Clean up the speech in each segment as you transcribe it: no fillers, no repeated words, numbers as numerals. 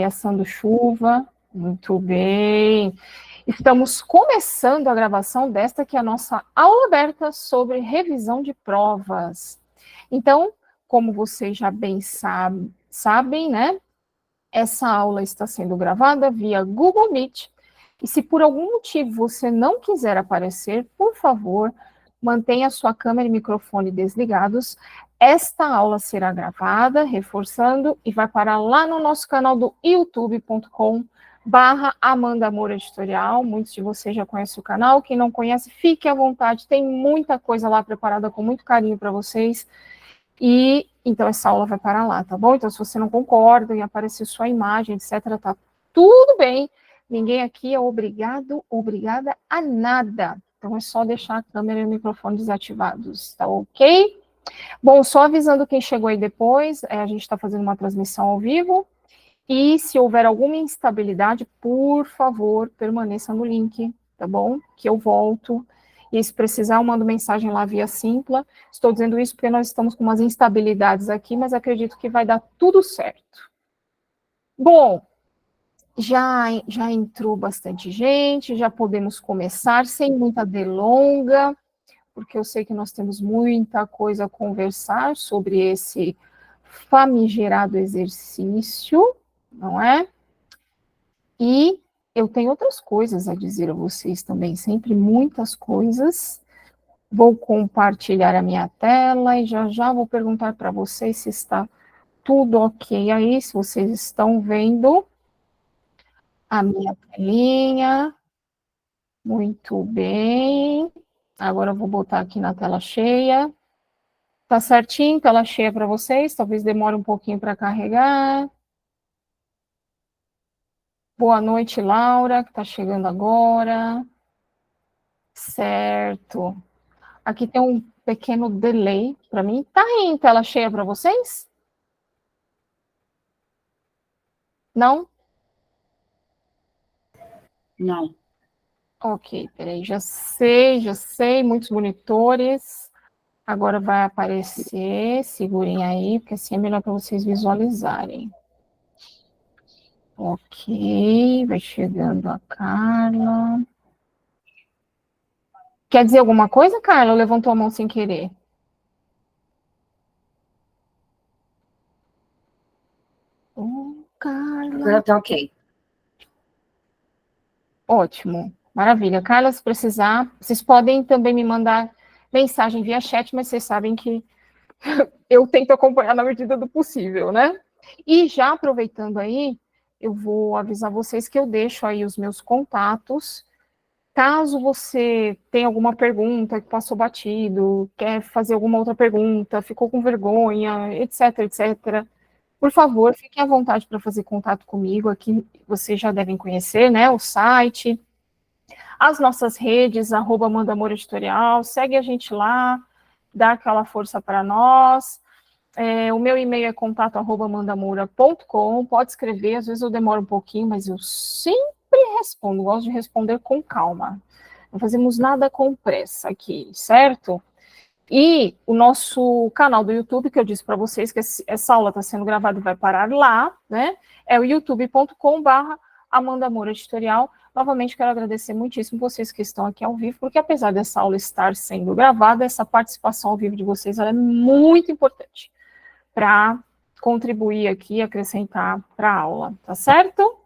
Ameaçando chuva, muito bem. Estamos começando a gravação desta que é a nossa aula aberta sobre revisão de provas. Então, como vocês já bem sabem, né? Essa aula está sendo gravada via Google Meet. E se por algum motivo você não quiser aparecer, por favor, mantenha sua câmera e microfone desligados. Esta aula será gravada, reforçando, e vai parar lá no nosso canal do youtube.com/Amanda Moura Editorial. Muitos de vocês já conhecem o canal. Quem não conhece, fique à vontade. Tem muita coisa lá preparada com muito carinho para vocês. E então essa aula vai parar lá, tá bom? Então, se você não concorda em aparecer sua imagem, etc., tá tudo bem. Ninguém aqui é obrigada a nada. Então, é só deixar a câmera e o microfone desativados, tá ok? Bom, só avisando quem chegou aí depois, a gente está fazendo uma transmissão ao vivo, e se houver alguma instabilidade, por favor, permaneça no link, tá bom? Que eu volto, e se precisar, eu mando mensagem lá via Simpla. Estou dizendo isso porque nós estamos com umas instabilidades aqui, mas acredito que vai dar tudo certo. Bom, já entrou bastante gente, já podemos começar, sem muita delonga, porque eu sei que nós temos muita coisa a conversar sobre esse famigerado exercício, não é? E eu tenho outras coisas a dizer a vocês também, sempre muitas coisas. Vou compartilhar a minha tela e já vou perguntar para vocês se está tudo ok aí, se vocês estão vendo a minha telinha. Muito bem. Agora eu vou botar aqui na tela cheia. Tá certinho, tela cheia para vocês, talvez demore um pouquinho para carregar. Boa noite, Laura, que está chegando agora. Certo. Aqui tem um pequeno delay para mim. Tá em tela cheia para vocês? Não? Não. Ok, peraí, já sei, muitos monitores. Agora vai aparecer, segurem aí, porque assim é melhor para vocês visualizarem. Ok, vai chegando a Carla. Quer dizer alguma coisa, Carla? Ou levantou a mão sem querer? Carla. Tá ok. Ótimo, maravilha. Carla, se precisar, vocês podem também me mandar mensagem via chat, mas vocês sabem que eu tento acompanhar na medida do possível, né? E já aproveitando aí, eu vou avisar vocês que eu deixo aí os meus contatos. Caso você tenha alguma pergunta que passou batido, quer fazer alguma outra pergunta, ficou com vergonha, etc, etc., por favor, fiquem à vontade para fazer contato comigo. Aqui vocês já devem conhecer, né, o site, as nossas redes, @Amanda Moura Editorial, segue a gente lá, dá aquela força para nós. O meu e-mail é contato@amandamoura.com, pode escrever, às vezes eu demoro um pouquinho, mas eu sempre respondo, gosto de responder com calma. Não fazemos nada com pressa aqui, certo? E o nosso canal do YouTube, que eu disse para vocês que essa aula está sendo gravada e vai parar lá, né? É o youtube.com/Amanda Moura Editorial. Novamente, quero agradecer muitíssimo vocês que estão aqui ao vivo, porque apesar dessa aula estar sendo gravada, essa participação ao vivo de vocês ela é muito importante para contribuir aqui, acrescentar para a aula, tá certo?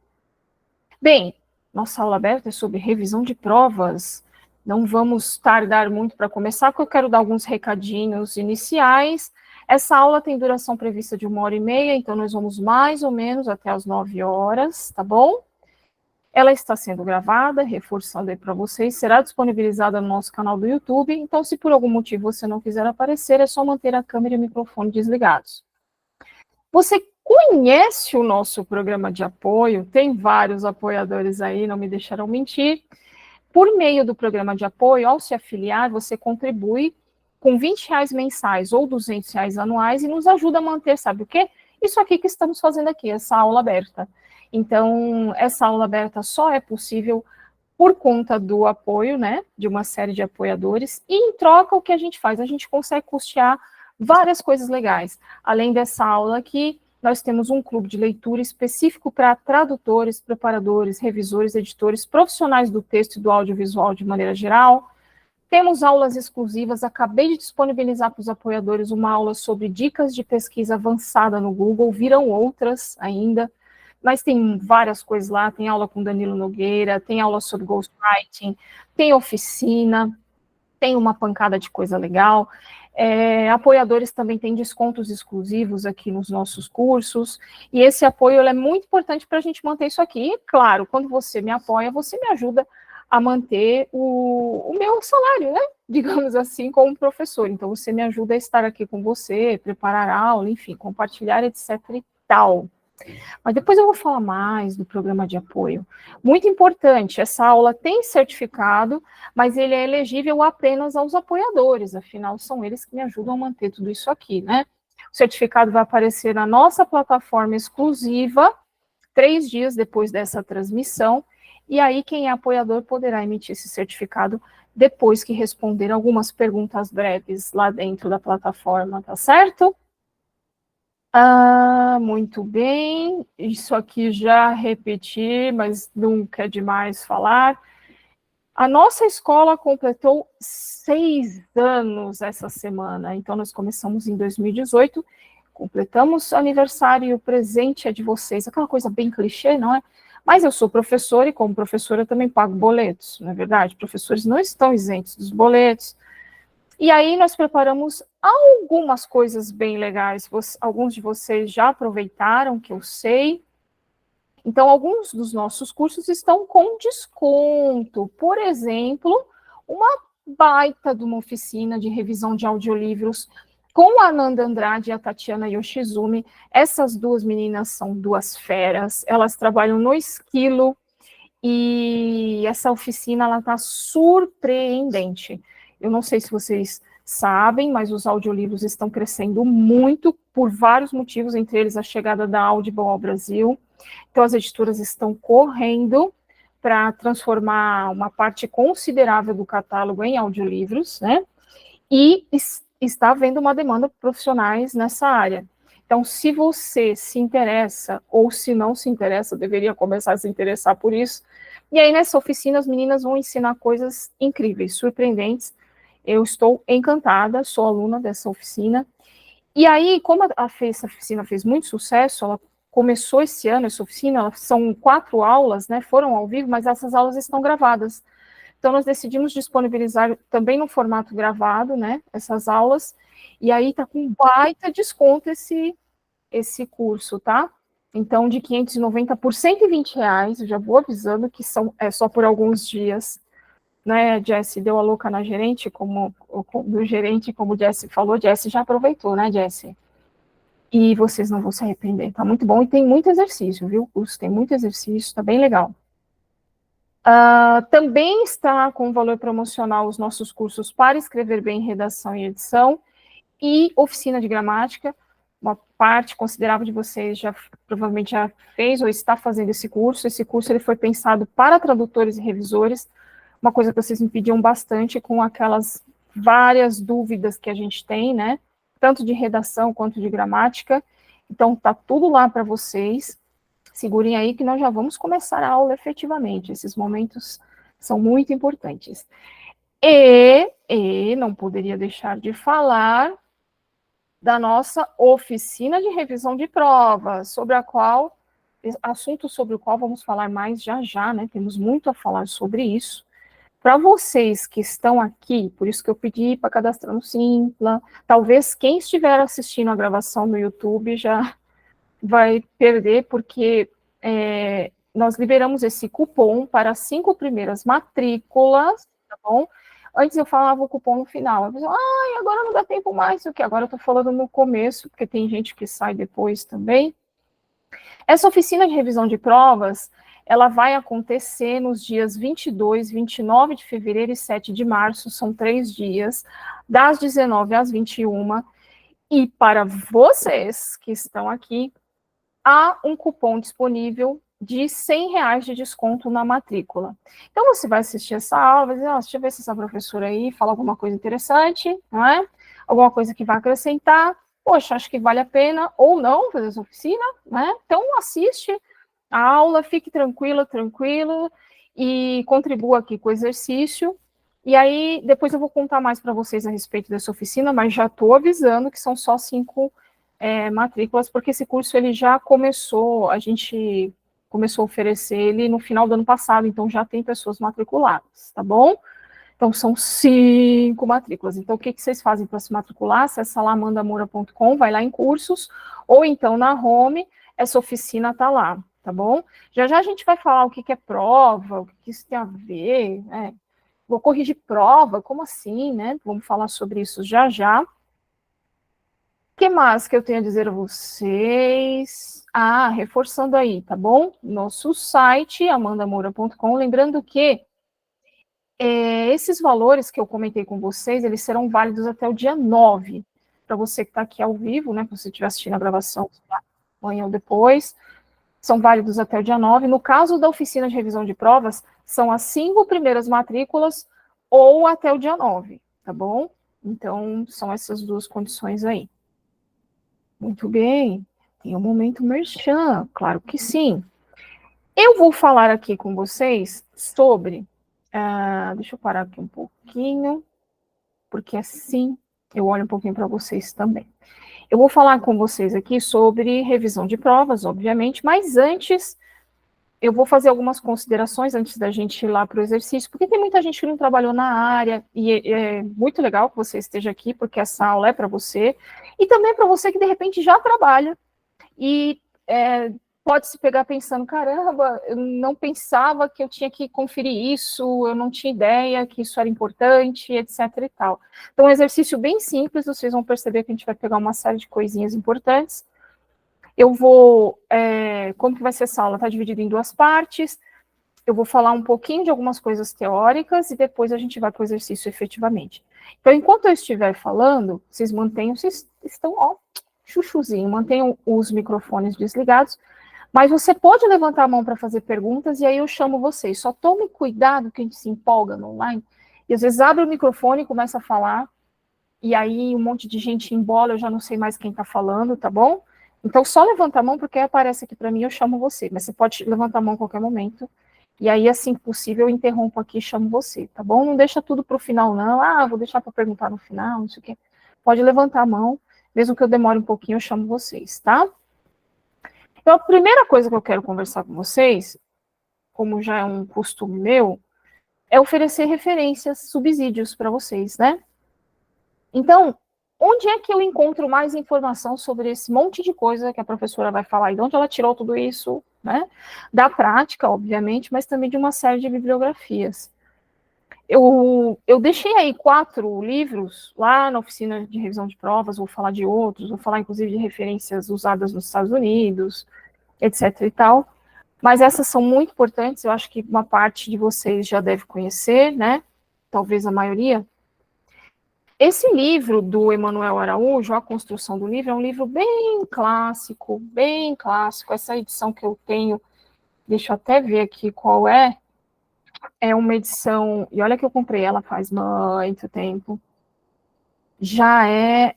Bem, nossa aula aberta é sobre revisão de provas. Não vamos tardar muito para começar, porque eu quero dar alguns recadinhos iniciais. Essa aula tem duração prevista de 1h30, então nós vamos mais ou menos até as 9 horas, tá bom? Ela está sendo gravada, reforçando aí para vocês, será disponibilizada no nosso canal do YouTube, então se por algum motivo você não quiser aparecer, é só manter a câmera e o microfone desligados. Você conhece o nosso programa de apoio? Tem vários apoiadores aí, não me deixarão mentir. Por meio do programa de apoio, ao se afiliar, você contribui com R$ 20 mensais ou R$ 200 anuais e nos ajuda a manter, sabe o quê? Isso aqui que estamos fazendo aqui, essa aula aberta. Então, essa aula aberta só é possível por conta do apoio, né, de uma série de apoiadores, e em troca o que a gente faz? A gente consegue custear várias coisas legais. Além dessa aula aqui, nós temos um clube de leitura específico para tradutores, preparadores, revisores, editores, profissionais do texto e do audiovisual de maneira geral. Temos aulas exclusivas, acabei de disponibilizar para os apoiadores uma aula sobre dicas de pesquisa avançada no Google, virão outras ainda, mas tem várias coisas lá, tem aula com Danilo Nogueira, tem aula sobre ghostwriting, tem oficina, tem uma pancada de coisa legal. Apoiadores também têm descontos exclusivos aqui nos nossos cursos, e esse apoio é muito importante para a gente manter isso aqui. E, claro, quando você me apoia, você me ajuda a manter o meu salário, né? Digamos assim, como professor. Então, você me ajuda a estar aqui com você, preparar aula, enfim, compartilhar, etc. e tal. Mas depois eu vou falar mais do programa de apoio. Muito importante, essa aula tem certificado, mas ele é elegível apenas aos apoiadores, afinal, são eles que me ajudam a manter tudo isso aqui, né? O certificado vai aparecer na nossa plataforma exclusiva, 3 dias depois dessa transmissão, e aí quem é apoiador poderá emitir esse certificado depois que responder algumas perguntas breves lá dentro da plataforma, tá certo? Muito bem, isso aqui já repeti, mas nunca é demais falar. A nossa escola completou 6 anos essa semana, então nós começamos em 2018, completamos aniversário e o presente é de vocês, aquela coisa bem clichê, não é? Mas eu sou professora e como professora eu também pago boletos, não é verdade? Professores não estão isentos dos boletos. E aí nós preparamos algumas coisas bem legais, alguns de vocês já aproveitaram, que eu sei. Então, alguns dos nossos cursos estão com desconto. Por exemplo, uma baita de uma oficina de revisão de audiolivros com a Ananda Andrade e a Tatiana Yoshizumi. Essas duas meninas são duas feras, elas trabalham no Esquilo, e essa oficina ela está surpreendente. Eu não sei se vocês sabem, mas os audiolivros estão crescendo muito por vários motivos, entre eles a chegada da Audible ao Brasil. Então, as editoras estão correndo para transformar uma parte considerável do catálogo em audiolivros, né? E está havendo uma demanda por profissionais nessa área. Então, se você se interessa, ou se não se interessa, deveria começar a se interessar por isso. E aí, nessa oficina, as meninas vão ensinar coisas incríveis, surpreendentes. Eu estou encantada, sou aluna dessa oficina. E aí, como essa oficina fez muito sucesso, ela começou esse ano, essa oficina, são 4 aulas, né, foram ao vivo, mas essas aulas estão gravadas. Então, nós decidimos disponibilizar também no formato gravado, né, essas aulas, e aí tá com baita desconto esse curso, tá? Então, de 590 por R$ 120, eu já vou avisando que é só por alguns dias, né, Jessie deu a louca na gerente, do gerente, como o Jessie falou, Jessie já aproveitou, né, Jessie? E vocês não vão se arrepender, tá muito bom, e tem muito exercício, viu, o curso tem muito exercício, tá bem legal. Também está com valor promocional os nossos cursos para escrever bem redação e edição, e oficina de gramática. Uma parte considerável de vocês provavelmente já fez ou está fazendo esse curso ele foi pensado para tradutores e revisores, uma coisa que vocês me pediam bastante com aquelas várias dúvidas que a gente tem, né, tanto de redação quanto de gramática. Então, tá tudo lá para vocês. Segurem aí que nós já vamos começar a aula efetivamente. Esses momentos são muito importantes. E não poderia deixar de falar da nossa oficina de revisão de provas, assunto sobre o qual vamos falar mais já, né? Temos muito a falar sobre isso. Para vocês que estão aqui, por isso que eu pedi para cadastrar no Simpla, talvez quem estiver assistindo a gravação no YouTube já vai perder, porque nós liberamos esse cupom para as 5 primeiras matrículas, tá bom? Antes eu falava o cupom no final, eu falava, agora não dá tempo mais, agora eu estou falando no começo, porque tem gente que sai depois também. Essa oficina de revisão de provas, ela vai acontecer nos dias 22, 29 de fevereiro e 7 de março, são 3 dias, das 19 às 21, e para vocês que estão aqui, há um cupom disponível de R$ 100 de desconto na matrícula. Então, você vai assistir essa aula, vai dizer, deixa eu ver se essa professora aí fala alguma coisa interessante, não é? Alguma coisa que vai acrescentar, poxa, acho que vale a pena ou não fazer essa oficina, né? Então, assiste a aula, fique tranquila, tranquilo, e contribua aqui com o exercício. E aí, depois eu vou contar mais para vocês a respeito dessa oficina, mas já estou avisando que são só 5 matrículas, porque esse curso ele já começou, a gente começou a oferecer ele no final do ano passado, então já tem pessoas matriculadas, tá bom? Então, são 5 matrículas. Então, o que vocês fazem para se matricular? Acessa lá amandamoura.com, vai lá em cursos, ou então na home, essa oficina está lá, tá bom? Já já a gente vai falar o que é prova, o que isso tem a ver, né? Vou corrigir prova, como assim, né? Vamos falar sobre isso já já. O que mais que eu tenho a dizer a vocês? Ah, reforçando aí, tá bom? Nosso site, amandamoura.com, lembrando que esses valores que eu comentei com vocês, eles serão válidos até o dia 9, para você que está aqui ao vivo, né, se você estiver assistindo a gravação amanhã ou depois, são válidos até o dia 9. No caso da oficina de revisão de provas, são as 5 primeiras matrículas ou até o dia 9, tá bom? Então, são essas 2 condições aí. Muito bem, tem um momento merchan, claro que sim. Eu vou falar aqui com vocês sobre deixa eu parar aqui um pouquinho, porque assim eu olho um pouquinho para vocês também. Eu vou falar com vocês aqui sobre revisão de provas, obviamente, mas antes eu vou fazer algumas considerações antes da gente ir lá para o exercício, porque tem muita gente que não trabalhou na área, e é muito legal que você esteja aqui, porque essa aula é para você, e também para você que de repente já trabalha, e pode se pegar pensando, caramba, eu não pensava que eu tinha que conferir isso, eu não tinha ideia que isso era importante, etc e tal. Então, é um exercício bem simples, vocês vão perceber que a gente vai pegar uma série de coisinhas importantes. Eu vou, como que vai ser essa aula? Está dividida em 2 partes, eu vou falar um pouquinho de algumas coisas teóricas e depois a gente vai para o exercício efetivamente. Então, enquanto eu estiver falando, vocês mantenham, vocês estão, ó, chuchuzinho, mantenham os microfones desligados, mas você pode levantar a mão para fazer perguntas e aí eu chamo vocês. Só tome cuidado que a gente se empolga no online e às vezes abre o microfone e começa a falar e aí um monte de gente embola, eu já não sei mais quem está falando, tá bom? Então só levanta a mão porque aparece aqui para mim, eu chamo você, mas você pode levantar a mão a qualquer momento. E aí, assim que possível, eu interrompo aqui e chamo você, tá bom? Não deixa tudo para o final, não. Ah, vou deixar para perguntar no final, não sei o quê. Pode levantar a mão, mesmo que eu demore um pouquinho, eu chamo vocês, tá? Então, a primeira coisa que eu quero conversar com vocês, como já é um costume meu, é oferecer referências, subsídios para vocês, né? Então, onde é que eu encontro mais informação sobre esse monte de coisa que a professora vai falar e de onde ela tirou tudo isso, né? Da prática, obviamente, mas também de uma série de bibliografias. Eu deixei aí 4 livros lá na oficina de revisão de provas, vou falar de outros, vou falar inclusive de referências usadas nos Estados Unidos, etc e tal, mas essas são muito importantes, eu acho que uma parte de vocês já deve conhecer, né? Talvez a maioria. Esse livro do Emanuel Araújo, A Construção do Livro, é um livro bem clássico, bem clássico. Essa edição que eu tenho, deixa eu até ver aqui qual é uma edição, e olha que eu comprei ela faz muito tempo,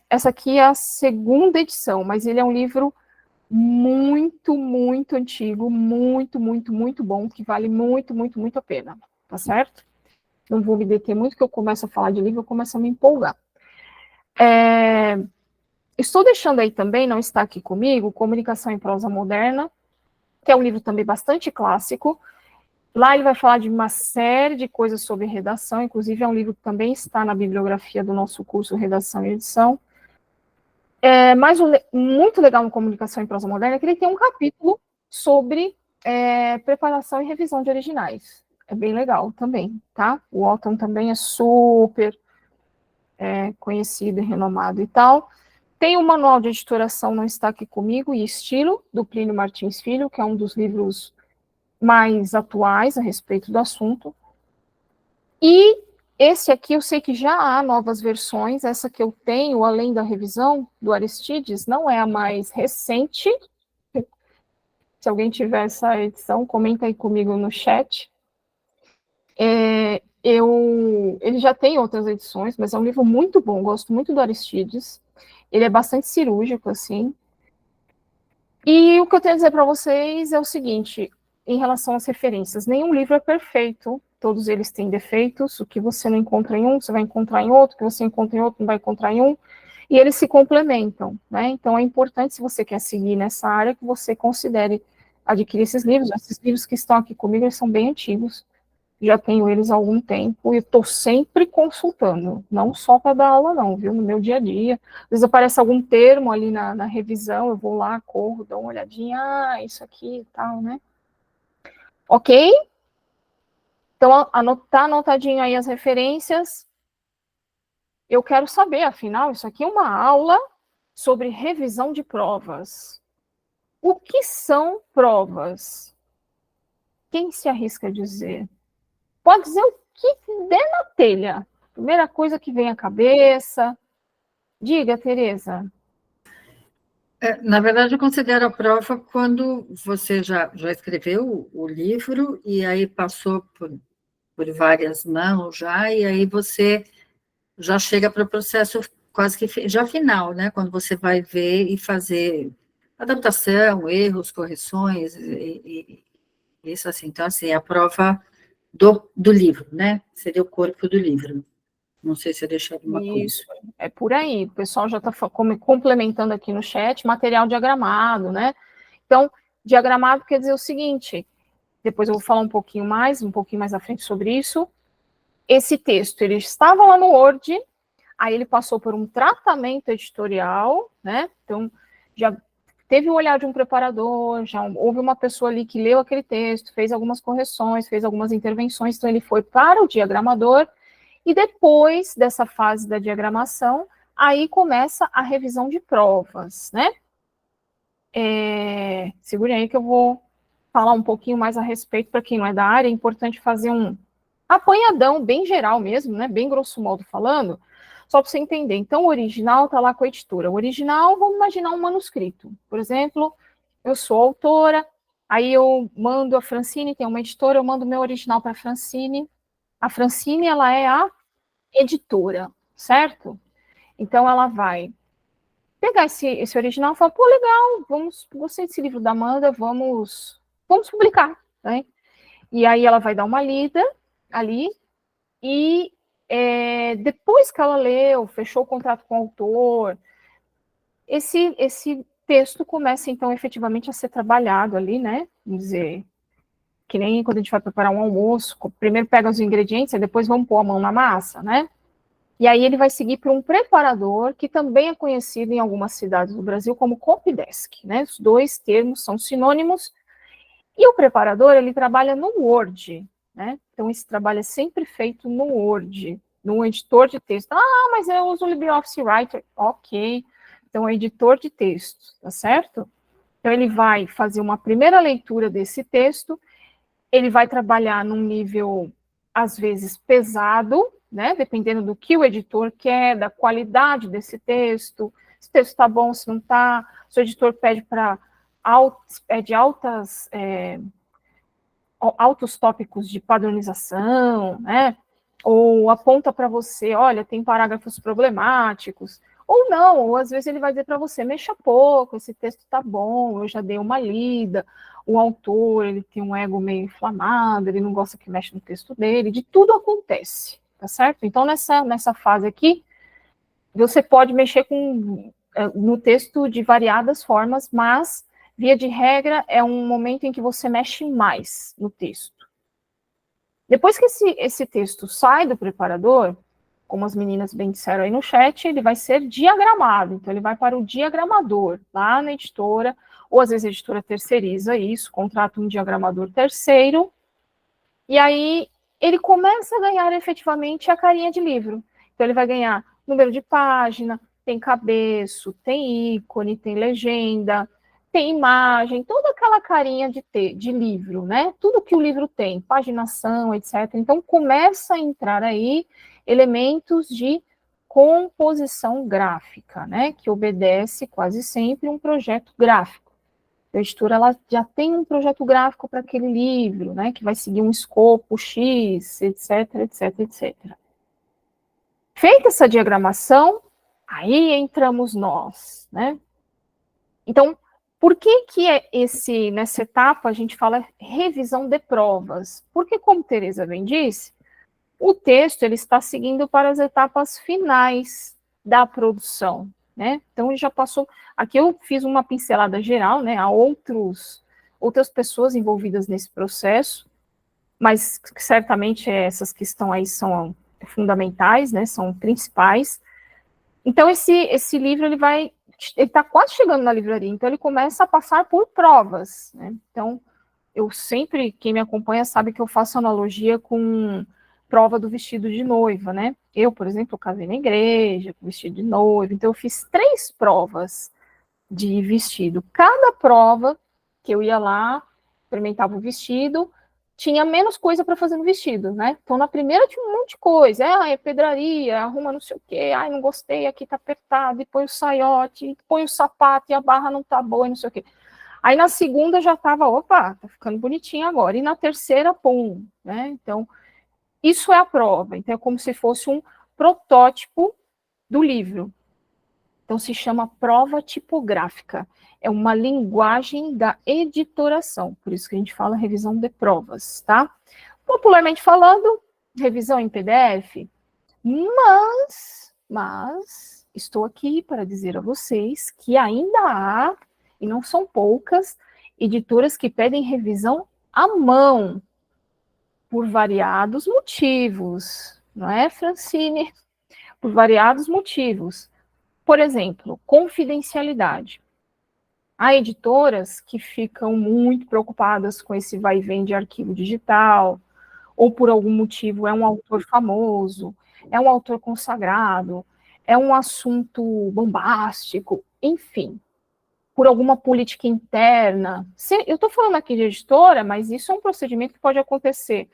essa aqui é a 2ª edição, mas ele é um livro muito, muito antigo, muito, muito, muito bom, que vale muito, muito, muito a pena, tá certo? Não vou me deter muito, que eu começo a falar de livro, eu começo a me empolgar. Estou deixando aí também, não está aqui comigo, Comunicação em Prosa Moderna, que é um livro também bastante clássico. Lá ele vai falar de uma série de coisas sobre redação, inclusive é um livro que também está na bibliografia do nosso curso Redação e Edição. Mas muito legal no Comunicação em Prosa Moderna é que ele tem um capítulo sobre preparação e revisão de originais. É bem legal também, tá? O Walton também é super conhecido e renomado e tal. Tem o Manual de Editoração Não Está Aqui Comigo e Estilo, do Plínio Martins Filho, que é um dos livros mais atuais a respeito do assunto. E esse aqui eu sei que já há novas versões, essa que eu tenho, além da revisão do Aristides, não é a mais recente. Se alguém tiver essa edição, comenta aí comigo no chat. Ele já tem outras edições, mas é um livro muito bom, gosto muito do Aristides. Ele é bastante cirúrgico, assim. E o que eu tenho a dizer para vocês é o seguinte, em relação às referências, nenhum livro é perfeito, todos eles têm defeitos, o que você não encontra em um, você vai encontrar em outro, o que você encontra em outro, não vai encontrar em um, e eles se complementam, né? Então é importante, se você quer seguir nessa área, que você considere adquirir esses livros. Esses livros que estão aqui comigo, eles são bem antigos, já tenho eles há algum tempo e estou sempre consultando, não só para dar aula não, viu, no meu dia a dia. Às vezes aparece algum termo ali na revisão, eu vou lá, corro, dou uma olhadinha, isso aqui e tal, né? Ok? Então, tá anotadinho aí as referências. Eu quero saber, afinal, isso aqui é uma aula sobre revisão de provas. O que são provas? Quem se arrisca a dizer? Pode dizer o que der na telha. Primeira coisa que vem à cabeça. Diga, Tereza. Na verdade, eu considero a prova quando você já escreveu o livro e aí passou por várias mãos já, e aí você já chega para o processo quase que já final, né? Quando você vai ver e fazer adaptação, erros, correções, e isso assim. Então, assim, a prova do livro, né? Seria o corpo do livro. Não sei se eu deixei alguma coisa. Isso, é por aí. O pessoal já está complementando aqui no chat, material diagramado, né? Então, diagramado quer dizer o seguinte, depois eu vou falar um pouquinho mais à frente sobre isso. Esse texto, ele estava lá no Word, aí ele passou por um tratamento editorial, né? Então, já teve o olhar de um preparador, já houve uma pessoa ali que leu aquele texto, fez algumas correções, fez algumas intervenções, então ele foi para o diagramador, e depois dessa fase da diagramação, aí começa a revisão de provas, né? Segure aí que eu vou falar um pouquinho mais a respeito, para quem não é da área, é importante fazer um apanhadão bem geral mesmo, né? Bem grosso modo falando, só para você entender. Então, o original está lá com a editora. O original, vamos imaginar um manuscrito. Por exemplo, eu sou autora, aí eu mando a Francine, tem uma editora, eu mando o meu original para a Francine. A Francine, ela é a editora, certo? Então, ela vai pegar esse original e falar, pô, legal, gostei desse livro da Amanda, vamos publicar, né? E aí ela vai dar uma lida ali, e depois que ela leu, fechou o contrato com o autor, esse texto começa, então, efetivamente a ser trabalhado ali, né? Vamos dizer, que nem quando a gente vai preparar um almoço, primeiro pega os ingredientes, e depois vamos pôr a mão na massa, né? E aí ele vai seguir para um preparador, que também é conhecido em algumas cidades do Brasil como copydesk, né? Os dois termos são sinônimos. E o preparador, ele trabalha no Word, né? Então, esse trabalho é sempre feito no Word, no editor de texto. Ah, mas eu uso o LibreOffice Writer. Ok. Então, é editor de texto, tá certo? Então, ele vai fazer uma primeira leitura desse texto, ele vai trabalhar num nível, às vezes, pesado, né? Dependendo do que o editor quer, da qualidade desse texto, se o texto está bom, se não está, se o editor pede para altos tópicos de padronização, né? Ou aponta para você, olha, tem parágrafos problemáticos, ou não, ou às vezes ele vai dizer para você, mexa pouco, esse texto está bom, eu já dei uma lida, o autor, ele tem um ego meio inflamado, ele não gosta que mexa no texto dele, de tudo acontece, tá certo? Então, nessa fase aqui, você pode mexer no texto de variadas formas, mas, via de regra, é um momento em que você mexe mais no texto. Depois que esse texto sai do preparador, como as meninas bem disseram aí no chat, ele vai ser diagramado, então ele vai para o diagramador, lá na editora, ou às vezes a editora terceiriza isso, contrata um diagramador terceiro, e aí ele começa a ganhar efetivamente a carinha de livro. Então ele vai ganhar número de página, tem cabeço, tem ícone, tem legenda, tem imagem, toda aquela carinha de livro, né? Tudo que o livro tem, paginação, etc. Então começa a entrar aí elementos de composição gráfica, né? Que obedece quase sempre um projeto gráfico. A editora ela já tem um projeto gráfico para aquele livro, né, que vai seguir um escopo X, etc, etc, etc. Feita essa diagramação, Aí entramos nós, né? Então, por que nessa etapa a gente fala revisão de provas? Porque, como Tereza bem disse, o texto ele está seguindo para as etapas finais da produção, né? Então, ele já passou. Aqui eu fiz uma pincelada geral, né? Há outras pessoas envolvidas nesse processo, mas certamente essas que estão aí são fundamentais, né? São principais. Então, esse livro ele está quase chegando na livraria, então ele começa a passar por provas, né? Então, eu sempre, quem me acompanha sabe que eu faço analogia com prova do vestido de noiva, né? Eu, por exemplo, casei na igreja, com vestido de noiva, então eu fiz 3 provas de vestido. Cada prova que eu ia lá, experimentava o vestido, tinha menos coisa para fazer no vestido, né? Então, na primeira tinha um monte de coisa. É pedraria, arruma não sei o quê. Ai, não gostei, aqui tá apertado. E põe o saiote, e põe o sapato, e a barra não tá boa, e não sei o quê. Aí, na segunda, já tava, opa, tá ficando bonitinho agora. E na terceira, pum, né? Então, isso é a prova. Então, é como se fosse um protótipo do livro. Então, se chama prova tipográfica. É uma linguagem da editoração. Por isso que a gente fala revisão de provas, tá? Popularmente falando, revisão em PDF. Mas estou aqui para dizer a vocês que ainda há, e não são poucas, editoras que pedem revisão à mão, por variados motivos. Não é, Francine? Por variados motivos. Por exemplo, confidencialidade. Há editoras que ficam muito preocupadas com esse vai e vem de arquivo digital, ou por algum motivo é um autor famoso, é um autor consagrado, é um assunto bombástico, enfim, por alguma política interna. Eu estou falando aqui de editora, mas isso é um procedimento que pode acontecer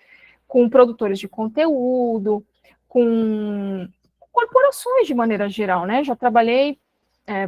com produtores de conteúdo, com corporações de maneira geral, né? Já trabalhei,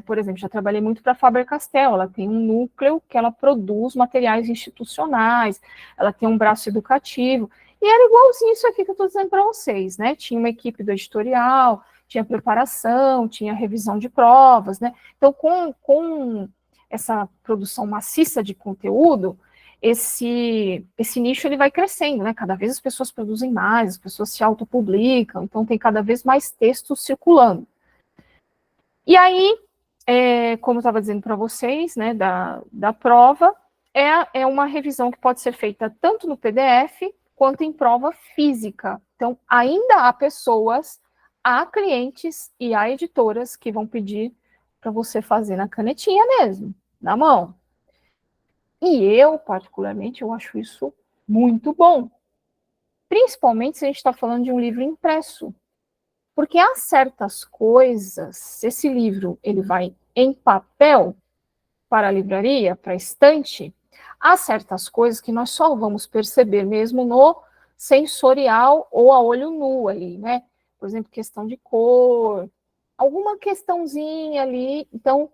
por exemplo, já trabalhei muito para a Faber-Castell, ela tem um núcleo que ela produz materiais institucionais, ela tem um braço educativo, e era igualzinho isso aqui que eu estou dizendo para vocês, né? Tinha uma equipe do editorial, tinha preparação, tinha revisão de provas, né? Então, com essa produção maciça de conteúdo, esse nicho ele vai crescendo, né? Cada vez as pessoas produzem mais, as pessoas se autopublicam, então tem cada vez mais textos circulando. E aí, como eu estava dizendo para vocês, né, da prova, é uma revisão que pode ser feita tanto no PDF quanto em prova física. Então, ainda há pessoas, há clientes e há editoras que vão pedir para você fazer na canetinha mesmo, na mão. E eu, particularmente, eu acho isso muito bom. Principalmente se a gente está falando de um livro impresso. Porque há certas coisas, se esse livro ele vai em papel para a livraria, para a estante, há certas coisas que nós só vamos perceber mesmo no sensorial ou a olho nu ali, né? Por exemplo, questão de cor, alguma questãozinha ali. Então,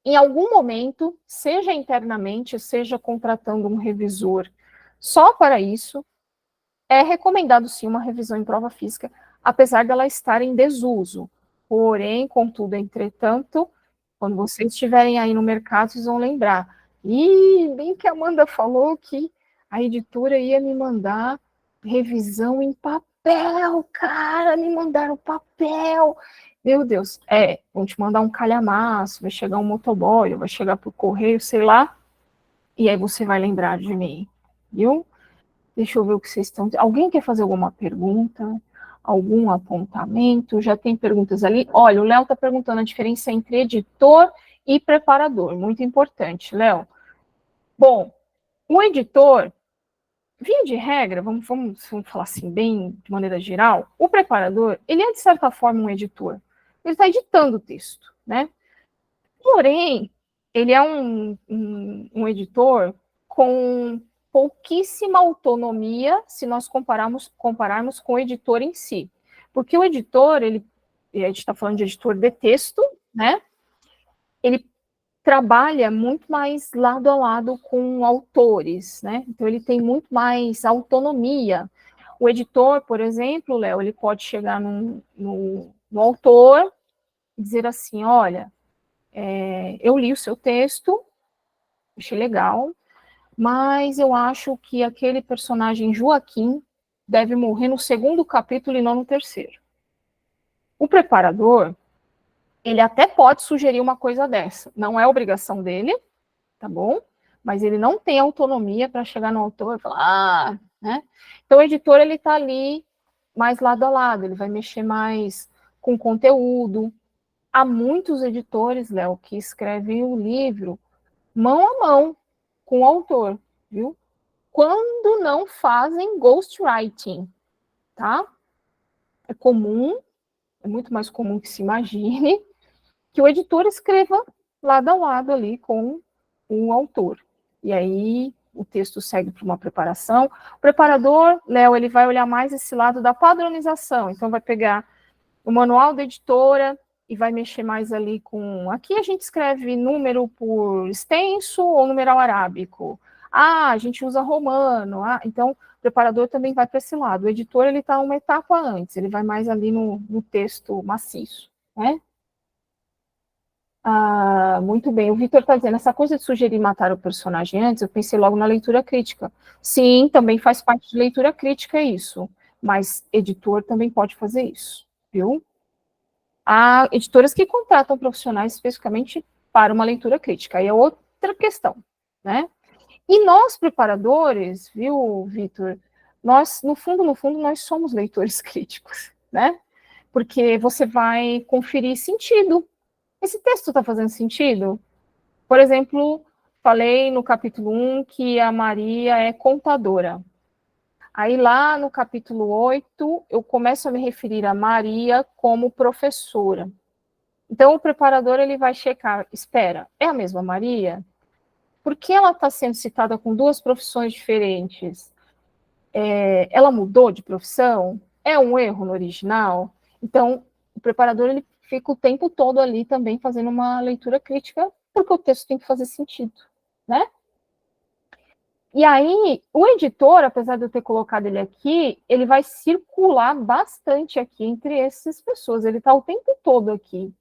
em algum momento, seja internamente, seja contratando um revisor só para isso, é recomendado sim uma revisão em prova física, apesar dela estar em desuso. Porém, contudo, entretanto, quando vocês estiverem aí no mercado, vocês vão lembrar. E bem que a Amanda falou que a editora ia me mandar revisão em papel, cara, me mandaram papel. Meu Deus, vão te mandar um calhamaço, vai chegar um motoboy, vai chegar por correio, sei lá, e aí você vai lembrar de mim, viu? Deixa eu ver o que vocês estão... Alguém quer fazer alguma pergunta? Algum apontamento? Já tem perguntas ali? Olha, o Léo está perguntando a diferença entre editor e preparador. Muito importante, Léo. Bom, o editor, via de regra, vamos falar assim, bem de maneira geral, o preparador, ele é, de certa forma, um editor. Ele está editando o texto, né? Porém, ele é um editor com pouquíssima autonomia se nós compararmos com o editor em si. Porque o editor, a gente está falando de editor de texto, né? Ele trabalha muito mais lado a lado com autores, né? Então ele tem muito mais autonomia. O editor, por exemplo, Léo, ele pode chegar no autor e dizer assim, olha, eu li o seu texto, achei legal, mas eu acho que aquele personagem Joaquim deve morrer no segundo capítulo e não no terceiro. O preparador, ele até pode sugerir uma coisa dessa, não é obrigação dele, tá bom? Mas ele não tem autonomia para chegar no autor e falar, né? Então o editor, ele tá ali mais lado a lado, ele vai mexer mais com conteúdo. Há muitos editores, Léo, que escrevem o livro mão a mão com o autor, viu? Quando não fazem ghostwriting, tá? É comum, é muito mais comum que se imagine, que o editor escreva lado a lado ali com o autor. E aí o texto segue para uma preparação. O preparador, Léo, ele vai olhar mais esse lado da padronização. Então vai pegar o manual da editora e vai mexer mais ali com... Aqui a gente escreve número por extenso ou numeral arábico. Ah, a gente usa romano. Ah, então o preparador também vai para esse lado. O editor, ele está uma etapa antes, ele vai mais ali no texto maciço, né? Ah, muito bem. O Vitor está dizendo, essa coisa de sugerir matar o personagem antes, eu pensei logo na leitura crítica. Sim, também faz parte de leitura crítica isso, mas editor também pode fazer isso, viu? Há editoras que contratam profissionais especificamente para uma leitura crítica, aí é outra questão, né? E nós, preparadores, viu, Vitor, nós, no fundo, nós somos leitores críticos, né? Porque você vai conferir sentido. Esse texto está fazendo sentido? Por exemplo, falei no capítulo 1 que a Maria é contadora. Aí lá no capítulo 8, eu começo a me referir a Maria como professora. Então o preparador, ele vai checar, espera, é a mesma Maria? Por que ela está sendo citada com duas profissões diferentes? Ela mudou de profissão? É um erro no original? Então, o preparador, ele fica o tempo todo ali também fazendo uma leitura crítica, porque o texto tem que fazer sentido, né? E aí, o editor, apesar de eu ter colocado ele aqui, ele vai circular bastante aqui entre essas pessoas, ele está o tempo todo aqui,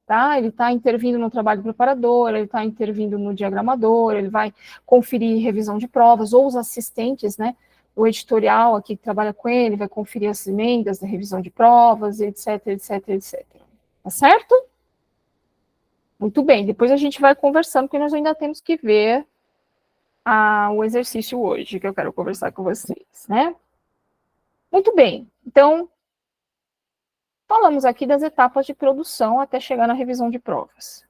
tá? Ele está intervindo no trabalho do preparador, ele está intervindo no diagramador, ele vai conferir revisão de provas, ou os assistentes, né? O editorial aqui que trabalha com ele vai conferir as emendas da revisão de provas, etc, etc, etc. Tá certo? Muito bem, depois a gente vai conversando, porque nós ainda temos que ver o exercício hoje, que eu quero conversar com vocês, né? Muito bem, então, falamos aqui das etapas de produção até chegar na revisão de provas.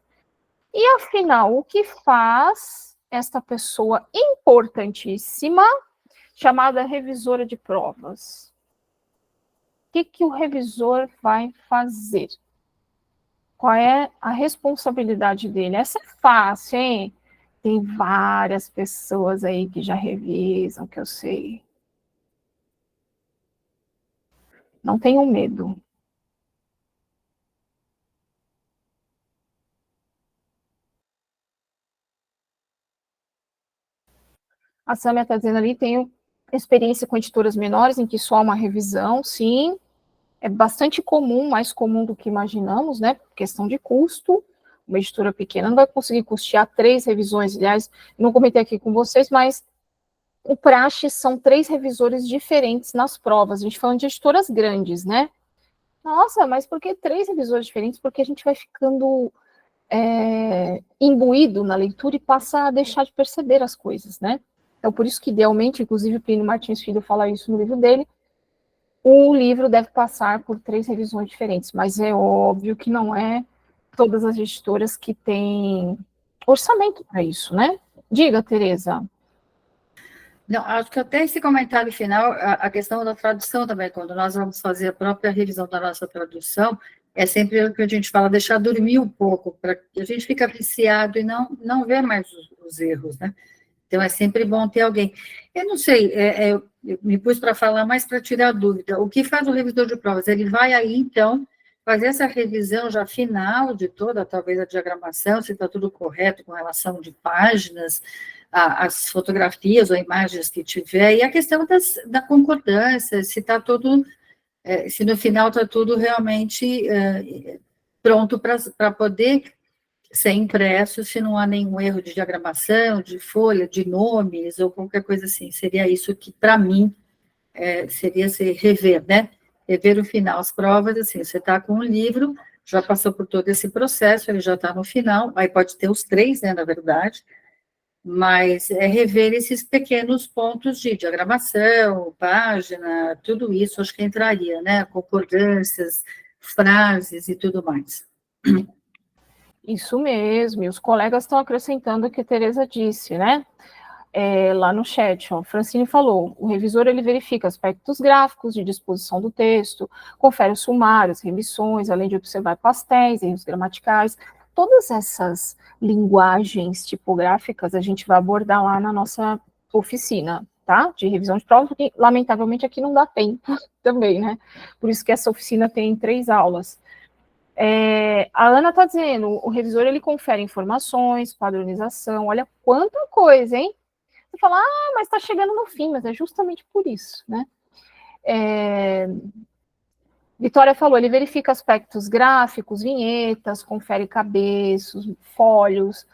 E, afinal, o que faz esta pessoa importantíssima, chamada revisora de provas? O que o revisor vai fazer? Qual é a responsabilidade dele? Essa é fácil, hein? Tem várias pessoas aí que já revisam, que eu sei. Não tenham medo. A Samia está dizendo ali, tenho experiência com editoras menores, em que só há uma revisão, sim. É bastante comum, mais comum do que imaginamos, né? Por questão de custo. Uma editora pequena não vai conseguir custear 3 revisões. Aliás, não comentei aqui com vocês, mas o praxe são 3 revisores diferentes nas provas. A gente falando de editoras grandes, né? Nossa, mas por que 3 revisores diferentes? Porque a gente vai ficando imbuído na leitura e passa a deixar de perceber as coisas, né? Então, por isso que, idealmente, inclusive o Plínio Martins Filho fala isso no livro dele, o livro deve passar por 3 revisões diferentes, mas é óbvio que não é todas as editoras que têm orçamento para isso, né? Diga, Tereza. Não, acho que até esse comentário final, a questão da tradução também, quando nós vamos fazer a própria revisão da nossa tradução, é sempre o que a gente fala, deixar dormir um pouco, para que a gente fica viciado e não vê mais os erros, né? Então, é sempre bom ter alguém. Eu não sei, eu me pus para falar mais para tirar dúvida. O que faz o revisor de provas? Ele vai aí, então, fazer essa revisão já final de toda, talvez, a diagramação, se está tudo correto com relação de páginas, as fotografias ou imagens que tiver, e a questão da concordância, se está tudo, se no final está tudo realmente pronto para poder ser impresso se não há nenhum erro de diagramação, de folha, de nomes, ou qualquer coisa assim. Seria isso que, para mim, seria se rever, né? Rever o final. As provas, assim, você está com um livro, já passou por todo esse processo, ele já está no final, aí pode ter os três, né, na verdade, mas é rever esses pequenos pontos de diagramação, página, tudo isso, acho que entraria, né? Concordâncias, frases e tudo mais. Isso mesmo, e os colegas estão acrescentando o que a Tereza disse, né? Lá no chat, ó, Francine falou, o revisor ele verifica aspectos gráficos de disposição do texto, confere os sumários, remissões, além de observar pastéis, erros gramaticais, todas essas linguagens tipográficas a gente vai abordar lá na nossa oficina, tá? De revisão de provas, porque lamentavelmente aqui não dá tempo também, né? Por isso que essa oficina tem 3 aulas. A Ana está dizendo, o revisor ele confere informações, padronização, olha quanta coisa, hein? Você fala, mas está chegando no fim, mas é justamente por isso, né? Vitória falou, ele verifica aspectos gráficos, vinhetas, confere cabeços, folhos,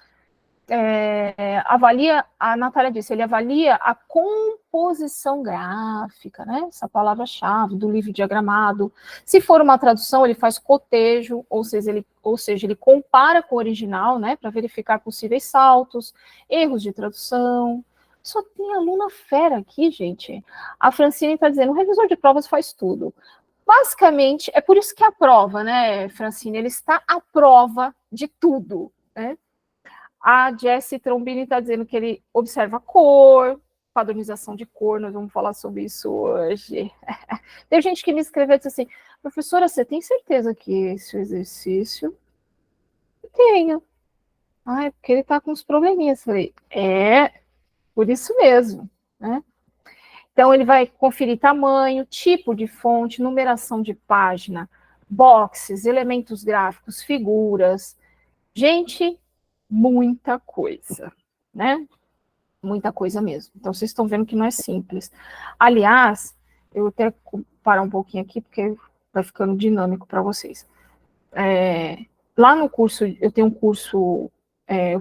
avalia, a Natália disse, ele avalia a composição gráfica, né? Essa palavra-chave do livro diagramado. Se for uma tradução, ele faz cotejo, ou seja, ele compara com o original, né? Para verificar possíveis saltos, erros de tradução. Só tem aluna fera aqui, gente. A Francine está dizendo, o revisor de provas faz tudo. Basicamente, é por isso que a prova, né, Francine, ele está à prova de tudo, né? A Jessie Trombini está dizendo que ele observa cor, padronização de cor, nós vamos falar sobre isso hoje. Tem gente que me escreveu e disse assim, professora, você tem certeza que esse exercício? Eu tenho. É porque ele está com uns probleminhas. Falei, por isso mesmo, né? Então, ele vai conferir tamanho, tipo de fonte, numeração de página, boxes, elementos gráficos, figuras. Gente, muita coisa, né? Muita coisa mesmo. Então, vocês estão vendo que não é simples. Aliás, eu vou até parar um pouquinho aqui, porque vai ficando dinâmico para vocês. Lá no curso, eu tenho um curso,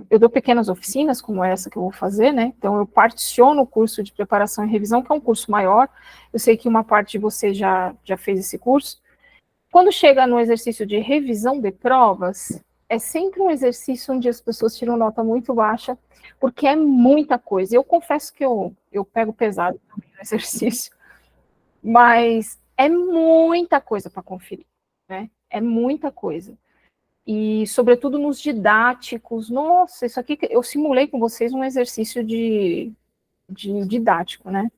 eu dou pequenas oficinas, como essa que eu vou fazer, né? Então, eu particiono o curso de preparação e revisão, que é um curso maior. Eu sei que uma parte de vocês já fez esse curso. Quando chega no exercício de revisão de provas, é sempre um exercício onde as pessoas tiram nota muito baixa, porque é muita coisa. Eu confesso que eu pego pesado no exercício, mas é muita coisa para conferir, né? É muita coisa. E, sobretudo, nos didáticos. Nossa, isso aqui, eu simulei com vocês um exercício de didático, né?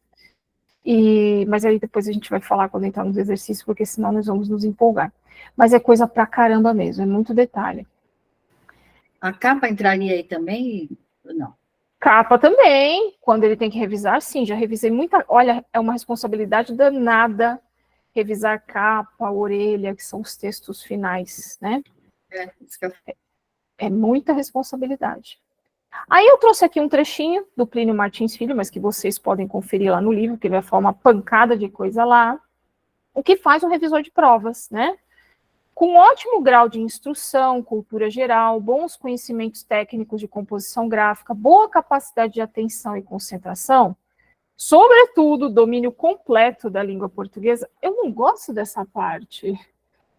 Mas aí depois a gente vai falar quando entrar nos exercícios, porque senão nós vamos nos empolgar. Mas é coisa pra caramba mesmo, é muito detalhe. A capa entraria aí também? Não. Capa também, quando ele tem que revisar, sim, já revisei muita. Olha, é uma responsabilidade danada revisar capa, orelha, que são os textos finais, né? É muita responsabilidade. Aí eu trouxe aqui um trechinho do Plínio Martins Filho, mas que vocês podem conferir lá no livro, que vai falar uma pancada de coisa lá. O que faz um revisor de provas, né? Com ótimo grau de instrução, cultura geral, bons conhecimentos técnicos de composição gráfica, boa capacidade de atenção e concentração, sobretudo domínio completo da língua portuguesa. Eu não gosto dessa parte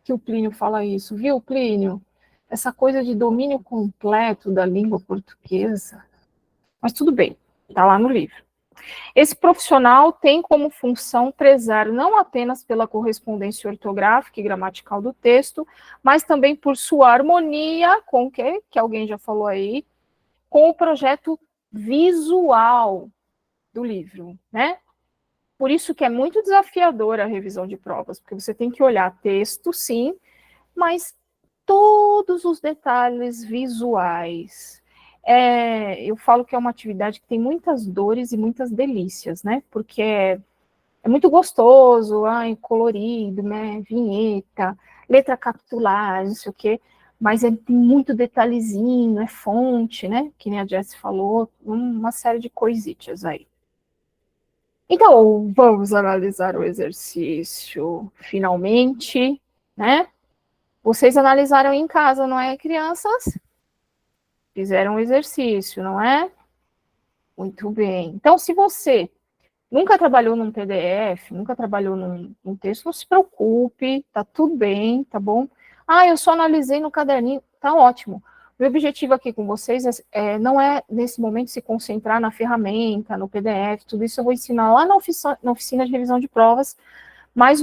que o Plínio fala isso, viu, Plínio? Essa coisa de domínio completo da língua portuguesa. Mas tudo bem, está lá no livro. Esse profissional tem como função prezar não apenas pela correspondência ortográfica e gramatical do texto, mas também por sua harmonia com o que alguém já falou aí, com o projeto visual do livro, né? Por isso que é muito desafiadora a revisão de provas, porque você tem que olhar texto, sim, mas todos os detalhes visuais. Eu falo que é uma atividade que tem muitas dores e muitas delícias, né? Porque é muito gostoso, colorido, né? Vinheta, letra capitular, não sei o quê, mas tem muito detalhezinho, é fonte, né? Que nem a Jessie falou, uma série de coisitas aí. Então, vamos analisar o exercício finalmente, né? Vocês analisaram em casa, não é, crianças? Fizeram um exercício, não é? Muito bem. Então, se você nunca trabalhou num PDF, nunca trabalhou num texto, não se preocupe, tá tudo bem, tá bom? Ah, eu só analisei no caderninho, tá ótimo. O meu objetivo aqui com vocês não é, nesse momento, se concentrar na ferramenta, no PDF, tudo isso eu vou ensinar lá na oficina de revisão de provas, mas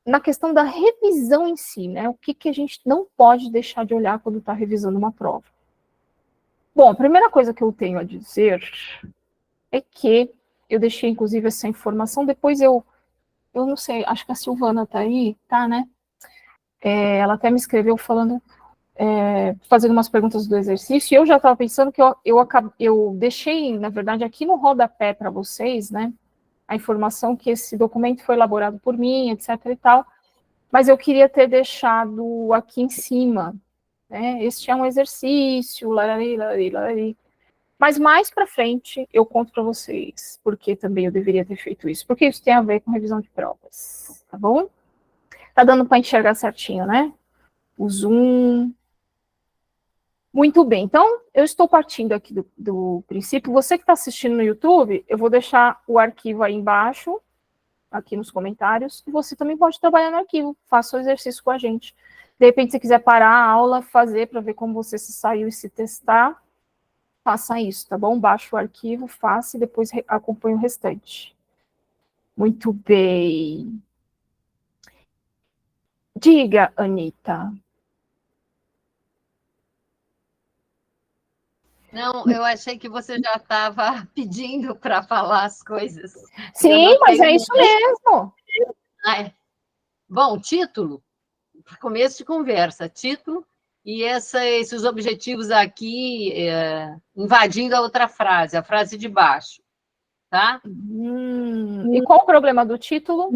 na questão da revisão em si, né? O que a gente não pode deixar de olhar quando está revisando uma prova. Bom, a primeira coisa que eu tenho a dizer é que eu deixei, inclusive, essa informação, depois eu não sei, acho que a Silvana tá aí, tá, né? Ela até me escreveu falando, fazendo umas perguntas do exercício, e eu já estava pensando que eu deixei, na verdade, aqui no rodapé para vocês, né, a informação que esse documento foi elaborado por mim, etc e tal, mas eu queria ter deixado aqui em cima, né, este é um exercício, larari, larari, larari. Mas mais para frente eu conto para vocês porque também eu deveria ter feito isso, porque isso tem a ver com revisão de provas, tá bom? Tá dando para enxergar certinho, né? O zoom. Muito bem, então eu estou partindo aqui do princípio. Você que está assistindo no YouTube, eu vou deixar o arquivo aí embaixo, aqui nos comentários, e você também pode trabalhar no arquivo, faça o exercício com a gente. De repente, se quiser parar a aula, fazer para ver como você se saiu e se testar, faça isso, tá bom? Baixe o arquivo, faça e depois acompanhe o restante. Muito bem. Diga, Anitta. Não, eu achei que você já estava pedindo para falar as coisas. Sim, mas é isso mesmo. Bom, título, começo de conversa, título, e esses objetivos aqui invadindo a outra frase, a frase de baixo, tá? E qual o problema do título?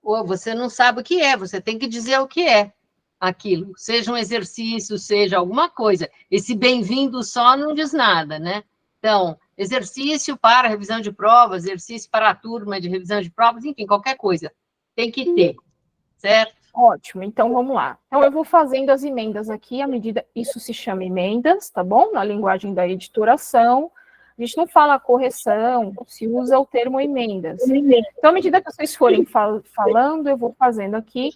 Ou você não sabe o que é, você tem que dizer o que é aquilo, seja um exercício, seja alguma coisa. Esse bem-vindo só não diz nada, né? Então, exercício para revisão de provas, exercício para a turma de revisão de provas, enfim, qualquer coisa. Tem que ter, certo? Ótimo, então vamos lá. Então eu vou fazendo as emendas aqui, à medida, isso se chama emendas, tá bom? Na linguagem da editoração, a gente não fala correção, se usa o termo emendas. Então, à medida que vocês forem falando, eu vou fazendo aqui.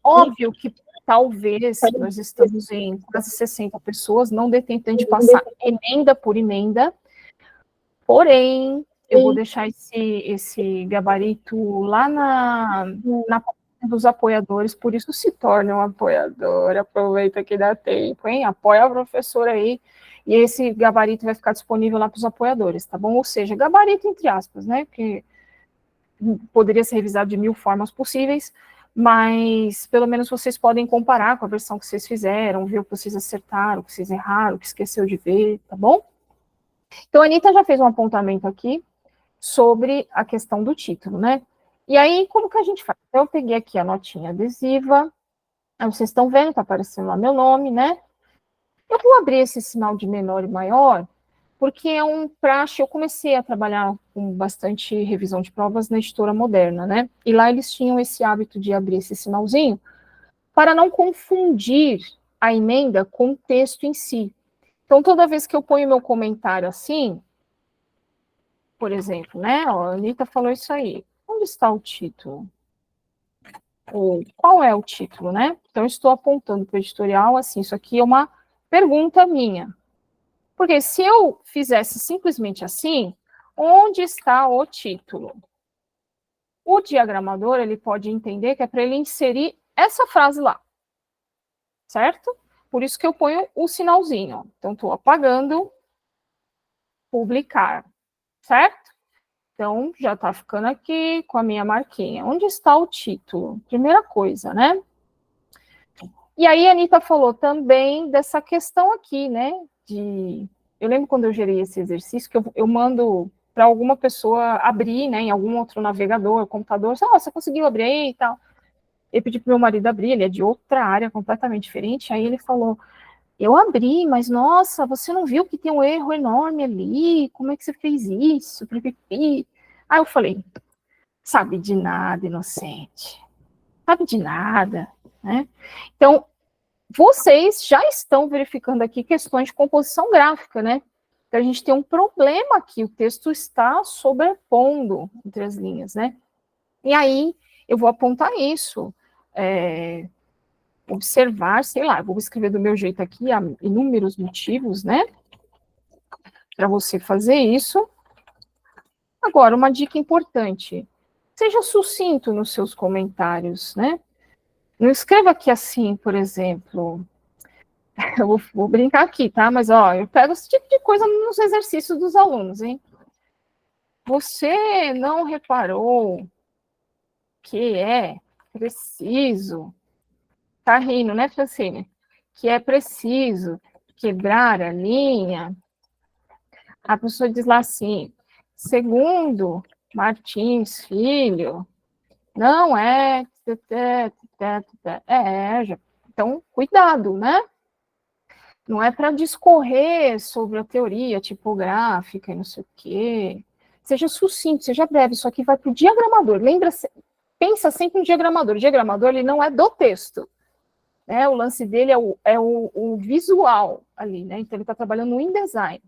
Óbvio que talvez, nós estamos em quase 60 pessoas, não dê tempo de passar emenda por emenda, porém, eu vou deixar esse gabarito lá na dos apoiadores, por isso se torna um apoiador, aproveita que dá tempo, hein? Apoia a professora aí, e esse gabarito vai ficar disponível lá para os apoiadores, tá bom? Ou seja, gabarito entre aspas, né? Porque poderia ser revisado de 1000 formas possíveis, mas pelo menos vocês podem comparar com a versão que vocês fizeram, ver o que vocês acertaram, o que vocês erraram, o que esqueceu de ver, tá bom? Então, a Anitta já fez um apontamento aqui sobre a questão do título, né? E aí, como que a gente faz? Então, eu peguei aqui a notinha adesiva, aí vocês estão vendo, tá aparecendo lá meu nome, né? Eu vou abrir esse sinal de menor e maior, porque é um praxe, eu comecei a trabalhar com bastante revisão de provas na editora Moderna, né? E lá eles tinham esse hábito de abrir esse sinalzinho, para não confundir a emenda com o texto em si. Então, toda vez que eu ponho meu comentário assim, por exemplo, né? Ó, a Anitta falou isso aí. Onde está o título? Ou qual é o título, né? Então, eu estou apontando para o editorial assim, isso aqui é uma pergunta minha. Porque se eu fizesse simplesmente assim, onde está o título? O diagramador, ele pode entender que é para ele inserir essa frase lá. Certo? Por isso que eu ponho o sinalzinho. Ó. Então, estou apagando, publicar. Certo? Então, já está ficando aqui com a minha marquinha. Onde está o título? Primeira coisa, né? E aí, a Anitta falou também dessa questão aqui, né? Eu lembro quando eu gerei esse exercício, que eu mando para alguma pessoa abrir, né? Em algum outro navegador, computador. Você conseguiu abrir aí e tal. Eu pedi para o meu marido abrir, ele é de outra área, completamente diferente. Aí ele falou, eu abri, mas nossa, você não viu que tem um erro enorme ali? Como é que você fez isso? Pipipi. Aí eu falei, sabe de nada, inocente. sabe de nada, né? Então, vocês já estão verificando aqui questões de composição gráfica, né? Então, a gente tem um problema aqui, o texto está sobrepondo entre as linhas, né? E aí, eu vou apontar isso, observar, sei lá, vou escrever do meu jeito aqui, há inúmeros motivos, né? Para você fazer isso. Agora, uma dica importante, seja sucinto nos seus comentários, né? Não escreva aqui assim, por exemplo, eu vou brincar aqui, tá? Mas, ó, eu pego esse tipo de coisa nos exercícios dos alunos, hein? Você não reparou que é preciso, tá rindo, né, Francine? Que é preciso quebrar a linha. A pessoa diz lá assim, segundo Martins Filho, não é... Então, cuidado, né? Não é para discorrer sobre a teoria tipográfica e não sei o quê. Seja sucinto, seja breve. Isso aqui vai para o diagramador. Lembra, pensa sempre no diagramador. O diagramador ele não é do texto. Né? O lance dele é o visual ali. Né? Então, ele está trabalhando no InDesign.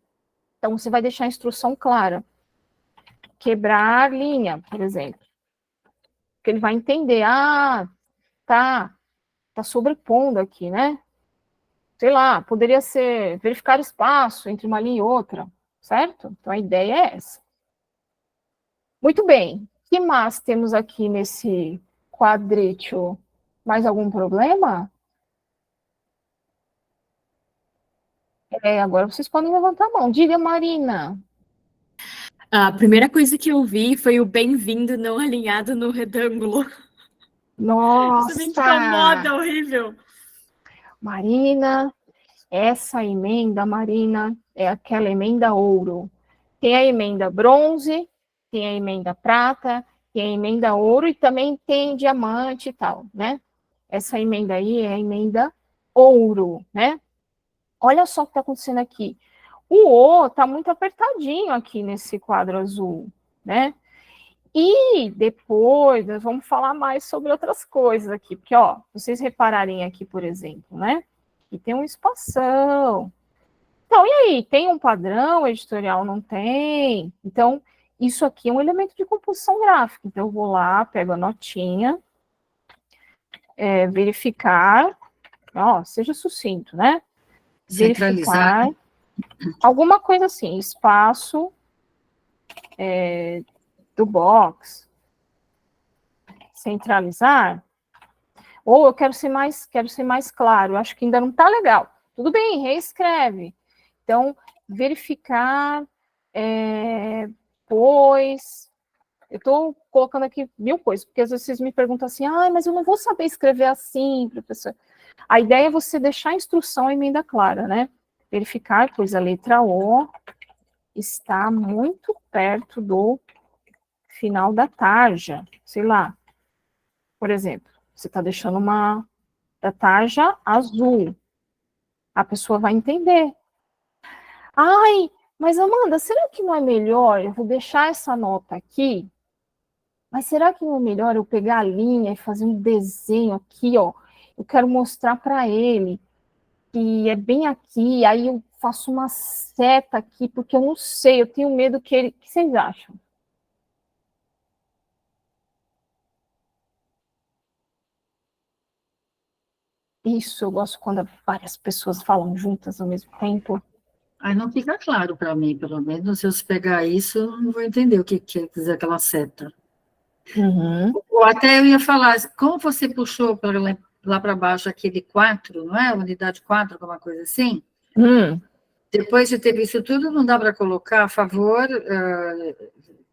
Então, você vai deixar a instrução clara. Quebrar linha, por exemplo. Porque ele vai entender. Ah, tá sobrepondo aqui, né? Sei lá, poderia ser verificar espaço entre uma linha e outra, certo? Então, a ideia é essa. Muito bem. O que mais temos aqui nesse quadrítio? Mais algum problema? Agora vocês podem levantar a mão. Diga, Marina. A primeira coisa que eu vi foi o bem-vindo não alinhado no retângulo. Nossa! Isso me incomoda, horrível. Marina, essa emenda, Marina, é aquela emenda ouro. Tem a emenda bronze, tem a emenda prata, tem a emenda ouro e também tem diamante e tal, né? Essa emenda aí é a emenda ouro, né? Olha só o que está acontecendo aqui. O O está muito apertadinho aqui nesse quadro azul, né? E depois nós vamos falar mais sobre outras coisas aqui, porque, ó, vocês repararem aqui, por exemplo, né? E tem uma espação. Então, e aí? Tem um padrão editorial? Não tem? Então, isso aqui é um elemento de composição gráfica. Então, eu vou lá, pego a notinha, verificar, ó, seja sucinto, né? Centralizar. Verificar, alguma coisa assim, espaço do box, centralizar, ou eu quero ser mais claro, acho que ainda não está legal. Tudo bem, reescreve. Então, verificar, pois... Eu estou colocando aqui 1000 coisas, porque às vezes vocês me perguntam assim, mas eu não vou saber escrever assim, professor. A ideia é você deixar a instrução e emenda clara, né? Verificar, pois a letra O está muito perto do final da tarja, sei lá. Por exemplo, você está deixando da tarja azul. A pessoa vai entender. Mas Amanda, será que não é melhor eu vou deixar essa nota aqui? Mas será que não é melhor eu pegar a linha e fazer um desenho aqui, ó? Eu quero mostrar para ele que é bem aqui, aí eu faço uma seta aqui, porque eu não sei, eu tenho medo que ele... O que vocês acham? Isso, eu gosto quando várias pessoas falam juntas ao mesmo tempo. Aí não fica claro para mim, pelo menos, se eu pegar isso, eu não vou entender o que quer dizer aquela seta. Uhum. Ou até eu ia falar, como você puxou lá para baixo aquele 4, não é? Unidade 4, alguma coisa assim? Depois de ter visto tudo, não dá para colocar a favor,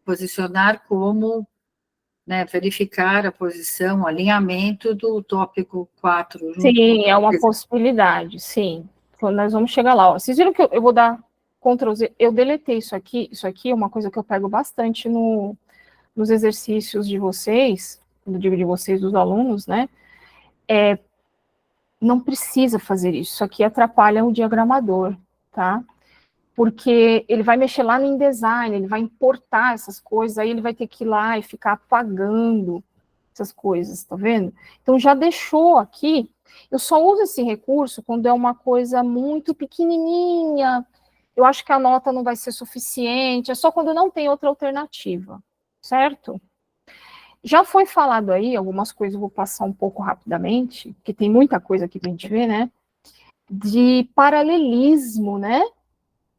posicionar como, né, verificar a posição, o alinhamento do tópico 4. Sim, é uma possibilidade, sim. Então, nós vamos chegar lá. Ó. Vocês viram que eu vou dar Ctrl Z, eu deletei isso aqui é uma coisa que eu pego bastante nos exercícios de vocês, quando digo de vocês, dos alunos, né? Não precisa fazer isso aqui atrapalha o diagramador, tá? Porque ele vai mexer lá no InDesign, ele vai importar essas coisas, aí ele vai ter que ir lá e ficar apagando, essas coisas, tá vendo? Então, já deixou aqui. Eu só uso esse recurso quando é uma coisa muito pequenininha, eu acho que a nota não vai ser suficiente, é só quando não tem outra alternativa, certo? Já foi falado aí, algumas coisas eu vou passar um pouco rapidamente, porque tem muita coisa aqui pra gente ver, né? De paralelismo, né?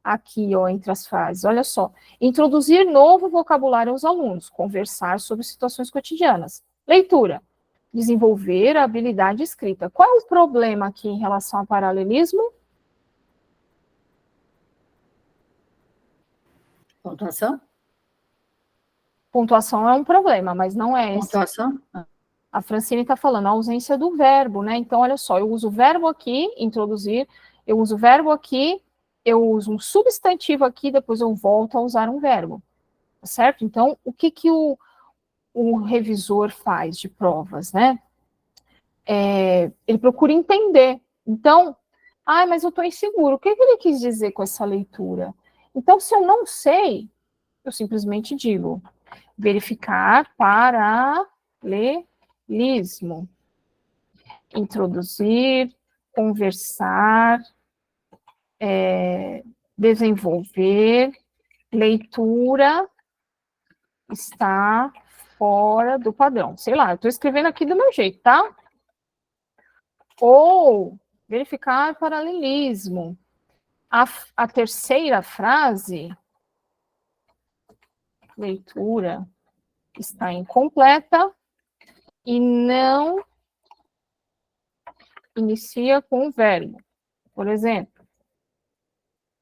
Aqui, ó, entre as frases. Olha só. Introduzir novo vocabulário aos alunos, conversar sobre situações cotidianas. Leitura. Desenvolver a habilidade escrita. Qual é o problema aqui em relação ao paralelismo? Pontuação? Pontuação é um problema, mas não é esse. Pontuação? A Francine está falando a ausência do verbo, né? Então, olha só, eu uso o verbo aqui, introduzir, eu uso o verbo aqui, eu uso um substantivo aqui, depois eu volto a usar um verbo, tá certo? Então, o que que o revisor faz de provas, né? Ele procura entender. Então, mas eu estou inseguro, o que que ele quis dizer com essa leitura? Então, se eu não sei, eu simplesmente digo, verificar paralelismo. Introduzir, conversar, desenvolver, leitura está fora do padrão. Sei lá, eu estou escrevendo aqui do meu jeito, tá? Ou verificar paralelismo. A terceira frase, leitura, está incompleta e não inicia com o verbo, por exemplo.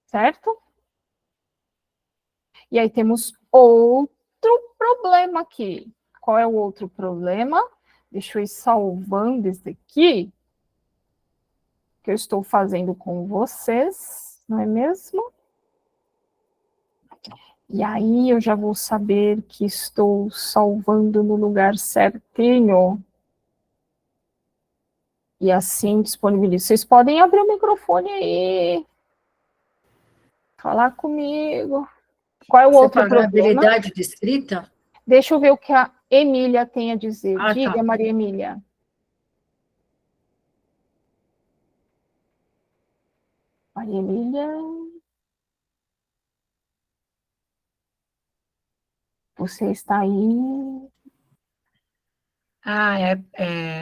Certo? E aí temos outro problema aqui. Qual é o outro problema? Deixa eu ir salvando esse aqui, que eu estou fazendo com vocês, não é mesmo? E aí eu já vou saber que estou salvando no lugar certinho. E assim disponibilizo. Vocês podem abrir o microfone aí. Falar comigo. Qual é o outro Separar a problema? habilidade de escrita? Deixa eu ver o que a Emília tem a dizer. Ah, Diga, tá. Maria Emília. Maria Emília. Você está aí?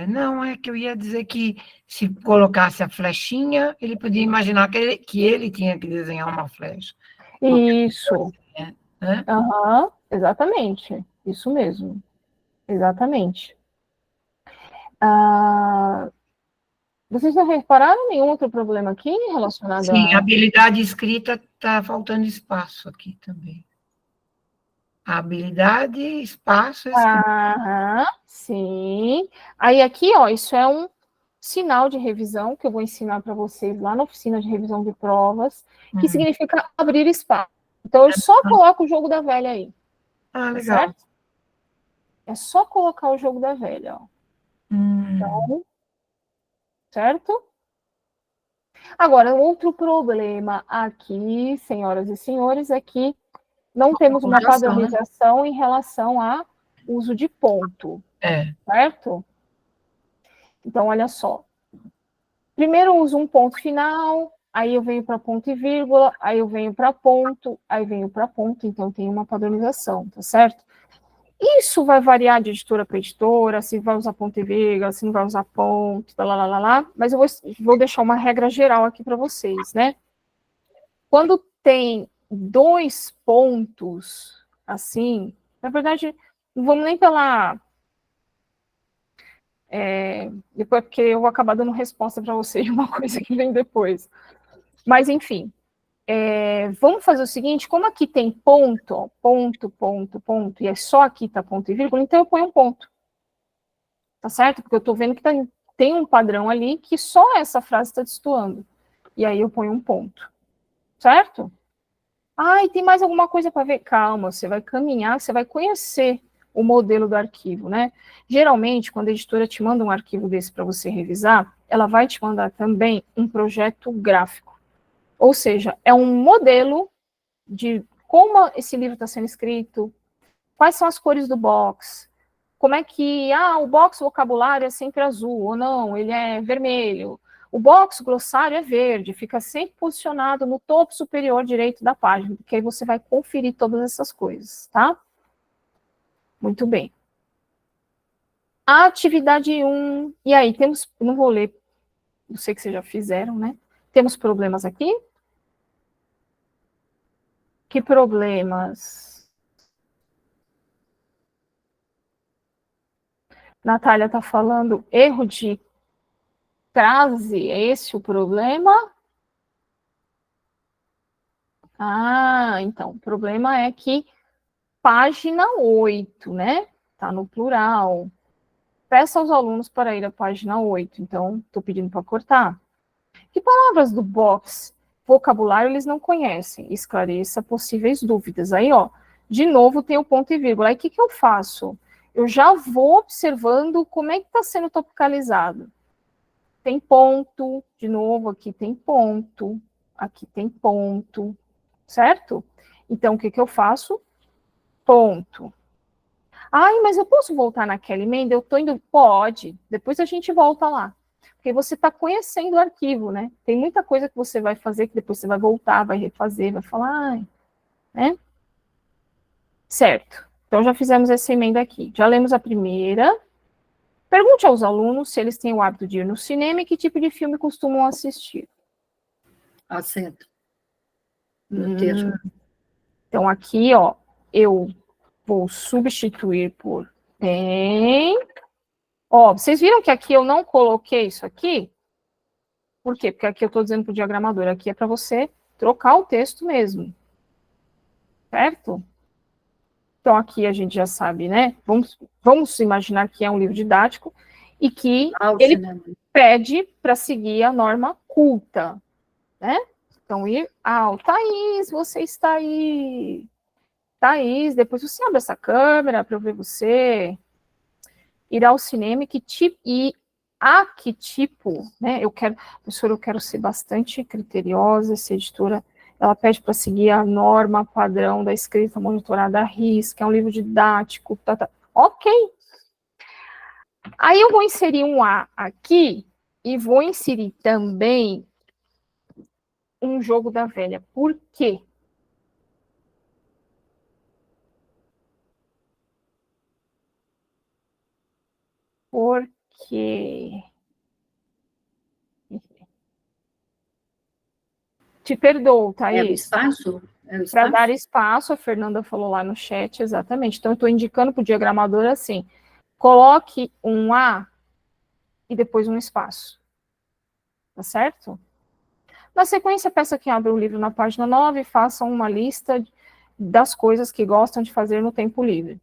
Não, é que eu ia dizer que se colocasse a flechinha, ele podia imaginar que ele tinha que desenhar uma flecha. Isso. Né? Aham, exatamente. Isso mesmo. Exatamente. Vocês já repararam nenhum outro problema aqui relacionado Sim, a a... habilidade escrita está faltando espaço aqui também. A habilidade, espaço, escrita. Aham, sim. Aí aqui, ó, isso é um sinal de revisão que eu vou ensinar para vocês lá na oficina de revisão de provas, que significa abrir espaço. Então, eu só coloco o jogo da velha aí. Ah, legal. Certo? É só colocar o jogo da velha, ó. Então, certo? Agora, outro problema aqui, senhoras e senhores, é que não temos uma padronização em relação ao uso de ponto. Certo? Então, olha só. Primeiro eu uso um ponto final, aí eu venho para ponto e vírgula, aí eu venho para ponto, aí venho para ponto, então tem uma padronização, tá certo? Isso vai variar de editora para editora, se vai usar ponto e vírgula, se não vai usar ponto, mas eu vou deixar uma regra geral aqui para vocês, né? Quando tem 2 pontos, assim, na verdade, não vamos nem pela... depois, porque eu vou acabar dando resposta para vocês de uma coisa que vem depois. Mas, enfim, vamos fazer o seguinte, como aqui tem ponto, ó, ponto, ponto, ponto, e é só aqui tá ponto e vírgula, então eu ponho um ponto. Tá certo? Porque eu tô vendo que tem um padrão ali que só essa frase está destoando. E aí eu ponho um ponto. Certo? E tem mais alguma coisa para ver? Calma, você vai caminhar, você vai conhecer o modelo do arquivo, né? Geralmente, quando a editora te manda um arquivo desse para você revisar, ela vai te mandar também um projeto gráfico. Ou seja, é um modelo de como esse livro está sendo escrito, quais são as cores do box, como é que, o box vocabulário é sempre azul, ou não, ele é vermelho. O box glossário é verde, fica sempre posicionado no topo superior direito da página, porque aí você vai conferir todas essas coisas, tá? Muito bem. A atividade 1, e aí temos, não vou ler, eu sei que vocês já fizeram, né? Temos problemas aqui? Que problemas? Natália está falando erro de crase, é esse o problema? Então, o problema é que página 8, né? Está no plural. Peça aos alunos para ir à página 8. Então, estou pedindo para cortar. Que palavras do box vocabulário eles não conhecem? Esclareça possíveis dúvidas. Aí, ó, de novo tem o ponto e vírgula. Aí, o que eu faço? Eu já vou observando como é que está sendo topicalizado. Tem ponto, de novo, aqui tem ponto, aqui tem ponto, certo? Então, o que eu faço? Ponto. Mas eu posso voltar naquela emenda? Eu estou indo? Pode, depois a gente volta lá. Porque você está conhecendo o arquivo, né? Tem muita coisa que você vai fazer que depois você vai voltar, vai refazer, vai falar, né? Certo. Então, já fizemos essa emenda aqui. Já lemos a primeira. Pergunte aos alunos se eles têm o hábito de ir no cinema e que tipo de filme costumam assistir. Acento. No texto. Então, aqui, ó, eu vou substituir por tem. Ó, vocês viram que aqui eu não coloquei isso aqui? Por quê? Porque aqui eu estou dizendo para o diagramador, aqui é para você trocar o texto mesmo. Certo? Então, aqui a gente já sabe, né? Vamos imaginar que é um livro didático e que ele pede para seguir a norma culta, né? Então, ir ao Thaís, você está aí. Thaís, depois você abre essa câmera para eu ver você. Ir ao cinema e a que tipo, né? Professora, eu quero ser bastante criteriosa, essa editora, ela pede para seguir a norma padrão da escrita monitorada à risca, é um livro didático, ok. Aí eu vou inserir um A aqui e vou inserir também um jogo da velha. Por quê? Porque... Te perdoo, Thaís. É o espaço? Para dar espaço, a Fernanda falou lá no chat, exatamente. Então, eu estou indicando para o diagramador assim, coloque um A e depois um espaço. Tá certo? Na sequência, peça que abra o livro na página 9 e façam uma lista das coisas que gostam de fazer no tempo livre.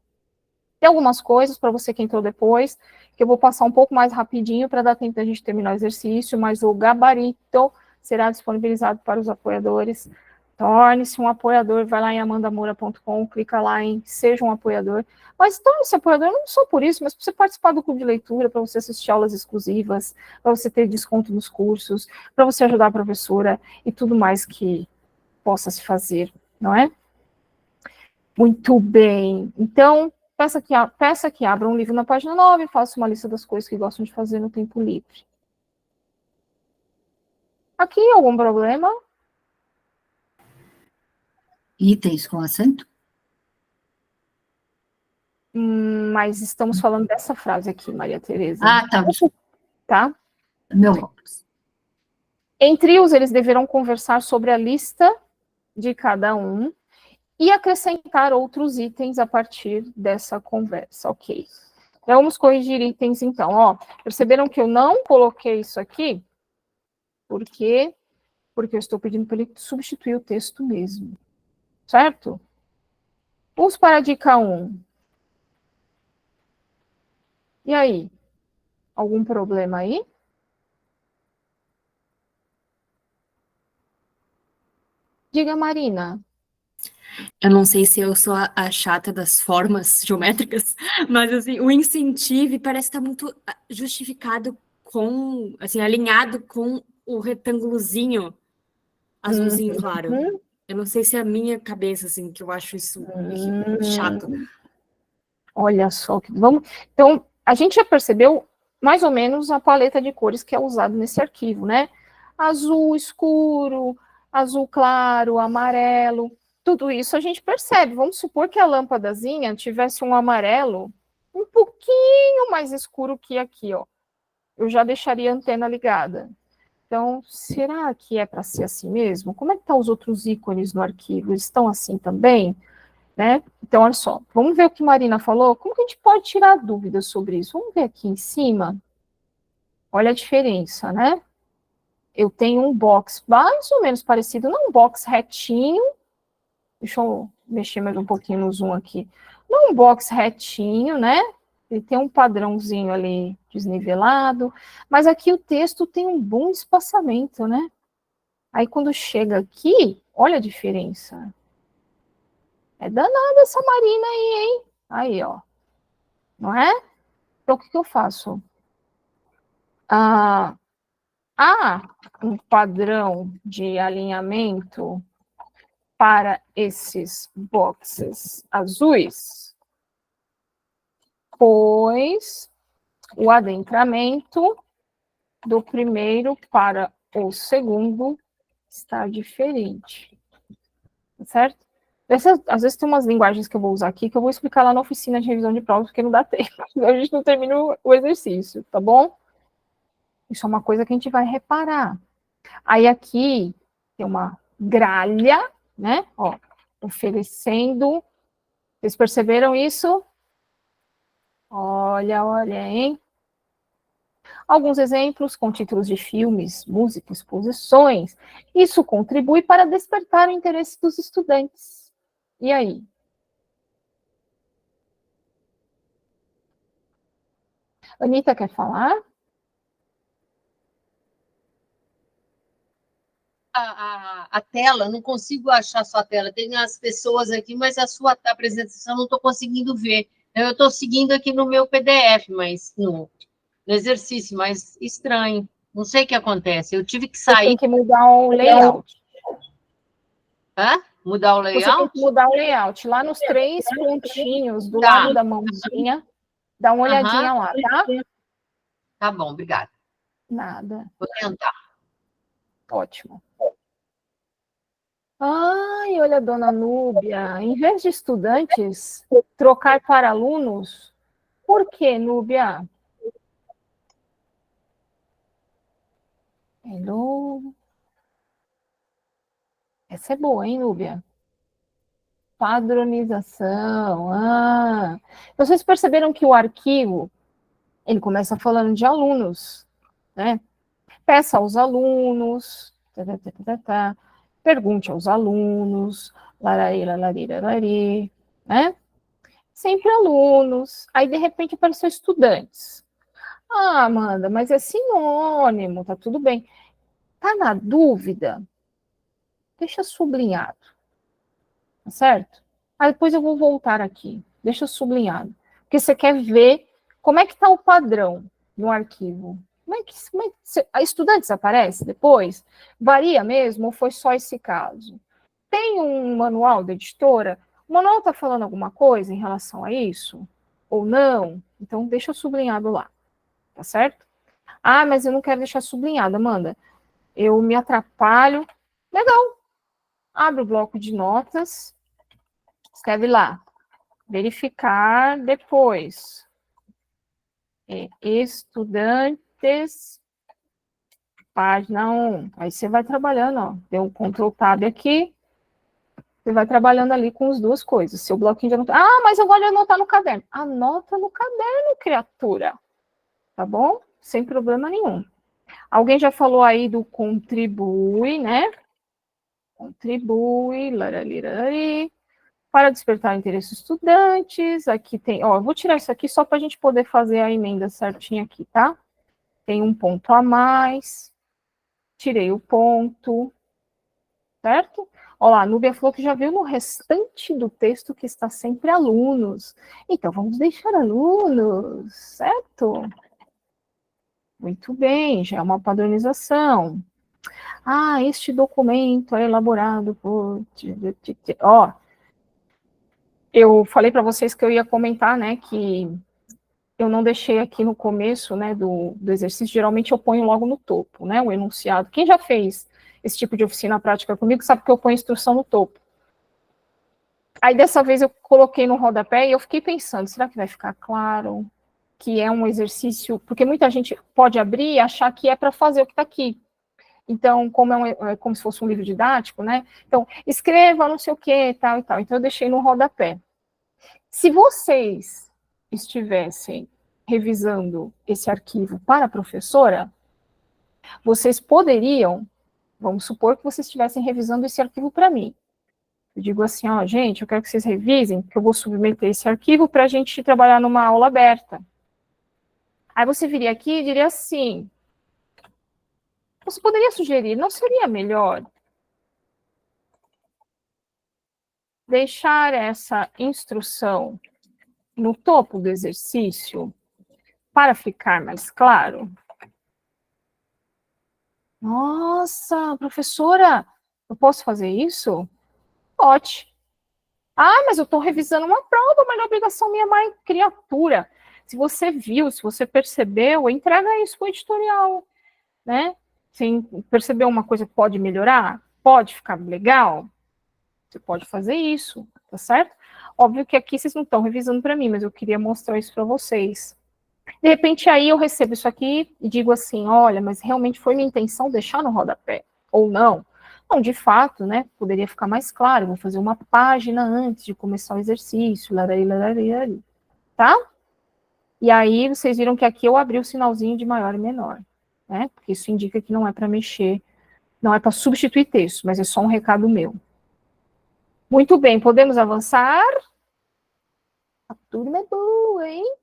Tem algumas coisas, para você que entrou depois, que eu vou passar um pouco mais rapidinho para dar tempo da gente terminar o exercício, mas o gabarito será disponibilizado para os apoiadores. Torne-se um apoiador, vai lá em amandamoura.com, clica lá em Seja um Apoiador. Mas torne-se apoiador não só por isso, mas para você participar do clube de leitura, para você assistir aulas exclusivas, para você ter desconto nos cursos, para você ajudar a professora e tudo mais que possa se fazer, não é? Muito bem. Então, peça que abra um livro na página 9 e faça uma lista das coisas que gostam de fazer no tempo livre. Aqui, algum problema? Itens com acento? Mas estamos falando dessa frase aqui, Maria Tereza. Tá. Tá? Meu óculos. Em trios, eles deverão conversar sobre a lista de cada um e acrescentar outros itens a partir dessa conversa, ok? Então, vamos corrigir itens, então. Ó, perceberam que eu não coloquei isso aqui? Por quê? Porque eu estou pedindo para ele substituir o texto mesmo. Certo? Vamos para a dica 1. E aí? Algum problema aí? Diga, Marina. Eu não sei se eu sou a chata das formas geométricas, mas assim, o incentivo parece estar muito justificado com, assim, alinhado com o retângulozinho azulzinho claro. Eu não sei se é a minha cabeça, assim, que eu acho isso chato. Olha só, vamos. Então, a gente já percebeu mais ou menos a paleta de cores que é usada nesse arquivo, né? Azul escuro, azul claro, amarelo, tudo isso a gente percebe. Vamos supor que a lâmpadazinha tivesse um amarelo um pouquinho mais escuro que aqui, ó. Eu já deixaria a antena ligada. Então, será que é para ser assim mesmo? Como é que estão os outros ícones no arquivo? Eles estão assim também? Né? Então, olha só, vamos ver o que Marina falou. Como que a gente pode tirar dúvidas sobre isso? Vamos ver aqui em cima. Olha a diferença, né? Eu tenho um box mais ou menos parecido, não um box retinho. Deixa eu mexer mais um pouquinho no zoom aqui. Não um box retinho, né? Ele tem um padrãozinho ali desnivelado, mas aqui o texto tem um bom espaçamento, né? Aí quando chega aqui, olha a diferença. É danada essa Marina aí, hein? Aí, ó. Não é? Então, o que eu faço? Há um padrão de alinhamento para esses boxes azuis, pois o adentramento do primeiro para o segundo está diferente. Certo? Às vezes tem umas linguagens que eu vou usar aqui que eu vou explicar lá na oficina de revisão de provas, porque não dá tempo. A gente não termina o exercício, tá bom? Isso é uma coisa que a gente vai reparar. Aí aqui tem uma gralha, né? Ó, oferecendo. Vocês perceberam isso? Olha, olha, hein? Alguns exemplos com títulos de filmes, música, exposições. Isso contribui para despertar o interesse dos estudantes. E aí? Anitta quer falar? A tela, não consigo achar a sua tela. Tem as pessoas aqui, mas a sua apresentação não estou conseguindo ver. Eu estou seguindo aqui no meu PDF, mas no exercício, mas estranho. Não sei o que acontece. Eu tive que Você sair. tem que mudar o layout. Hã? Mudar o Você tem layout? que mudar o layout. Lá nos 3 pontinhos do Tá. lado da mãozinha, dá uma olhadinha lá, tá? Tá bom, obrigada. Nada. Vou tentar. Ótimo. Ai, olha, dona Núbia, em vez de estudantes, trocar para alunos, por que, Núbia? Hello? Essa é boa, hein, Núbia? Padronização. Vocês perceberam que o arquivo, ele começa falando de alunos, né? Peça aos alunos, pergunte aos alunos, larari, larari, larari, né? Sempre alunos. Aí, de repente, apareceu estudantes. Ah, Amanda, mas é sinônimo, tá tudo bem. Tá na dúvida? Deixa sublinhado, tá certo? Aí depois eu vou voltar aqui. Deixa sublinhado. Porque você quer ver como é que tá o padrão no arquivo. A estudantes aparece depois? Varia mesmo ou foi só esse caso? Tem um manual da editora? O manual está falando alguma coisa em relação a isso? Ou não? Então, deixa sublinhado lá, tá certo? Ah, mas eu não quero deixar sublinhado, Amanda. Eu me atrapalho. Legal. Abre o bloco de notas. Escreve lá. Verificar depois. Estudantes, página 1. Aí você vai trabalhando, ó. Deu um Ctrl Tab aqui. Você vai trabalhando ali com as duas coisas. Seu bloquinho de anotação. Ah, mas eu gosto de anotar no caderno. Anota no caderno, criatura. Tá bom? Sem problema nenhum. Alguém já falou aí do contribui, né? Contribui, larari, para despertar o interesse dos estudantes. Aqui tem, ó, eu vou tirar isso aqui só para a gente poder fazer a emenda certinha aqui, tá? Tem um ponto a mais. Tirei o ponto. Certo? Olha lá, a Núbia falou que já viu no restante do texto que está sempre alunos. Então, vamos deixar alunos, certo? Muito bem, já é uma padronização. Ah, este documento é elaborado por... Ó, eu falei para vocês que eu ia comentar, né, que eu não deixei aqui no começo, né, do exercício, geralmente eu ponho logo no topo, né, o enunciado. Quem já fez esse tipo de oficina prática comigo sabe que eu ponho a instrução no topo. Aí, dessa vez, eu coloquei no rodapé e eu fiquei pensando, será que vai ficar claro que é um exercício? Porque muita gente pode abrir e achar que é para fazer o que está aqui. Então, como é como se fosse um livro didático, né? Então, escreva não sei o que, tal e tal. Então, eu deixei no rodapé. Se vocês estivessem revisando esse arquivo para a professora, vocês poderiam, vamos supor que vocês estivessem revisando esse arquivo para mim. Eu digo assim, ó, gente, eu quero que vocês revisem, que eu vou submeter esse arquivo para a gente trabalhar numa aula aberta. Aí você viria aqui e diria assim, você poderia sugerir, não seria melhor deixar essa instrução no topo do exercício para ficar mais claro? Nossa, professora, eu posso fazer isso? Pode. Ah, mas eu estou revisando uma prova, mas não é obrigação minha, mãe, criatura. Se você viu, se você percebeu, entrega isso para o editorial, né? Você percebeu uma coisa que pode melhorar? Pode ficar legal? Você pode fazer isso, tá certo? Óbvio que aqui vocês não estão revisando para mim, mas eu queria mostrar isso para vocês. De repente, aí eu recebo isso aqui e digo assim, olha, mas realmente foi minha intenção deixar no rodapé, ou não. Não, de fato, né, poderia ficar mais claro, vou fazer uma página antes de começar o exercício, larari, tá? E aí, vocês viram que aqui eu abri o sinalzinho de maior e menor, né, porque isso indica que não é para mexer, não é para substituir texto, mas é só um recado meu. Muito bem, podemos avançar? A turma é boa, hein?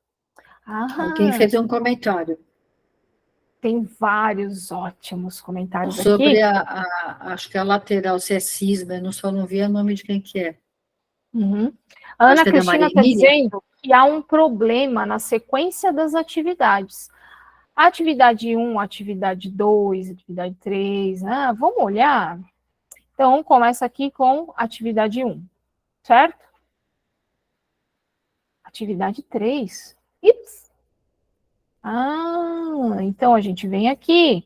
Alguém fez um comentário Tem vários ótimos comentários sobre aqui. acho que a lateral, se é cisma, eu só não vi o nome de quem que é. Uhum. A Ana Acho que é da Cristina Maria está Emília. dizendo que há um problema na sequência das atividades. Atividade 1, atividade 2, atividade 3. Ah, vamos olhar? Então, começa aqui com atividade 1, certo? Atividade 3. Ips. Ah, então a gente vem aqui.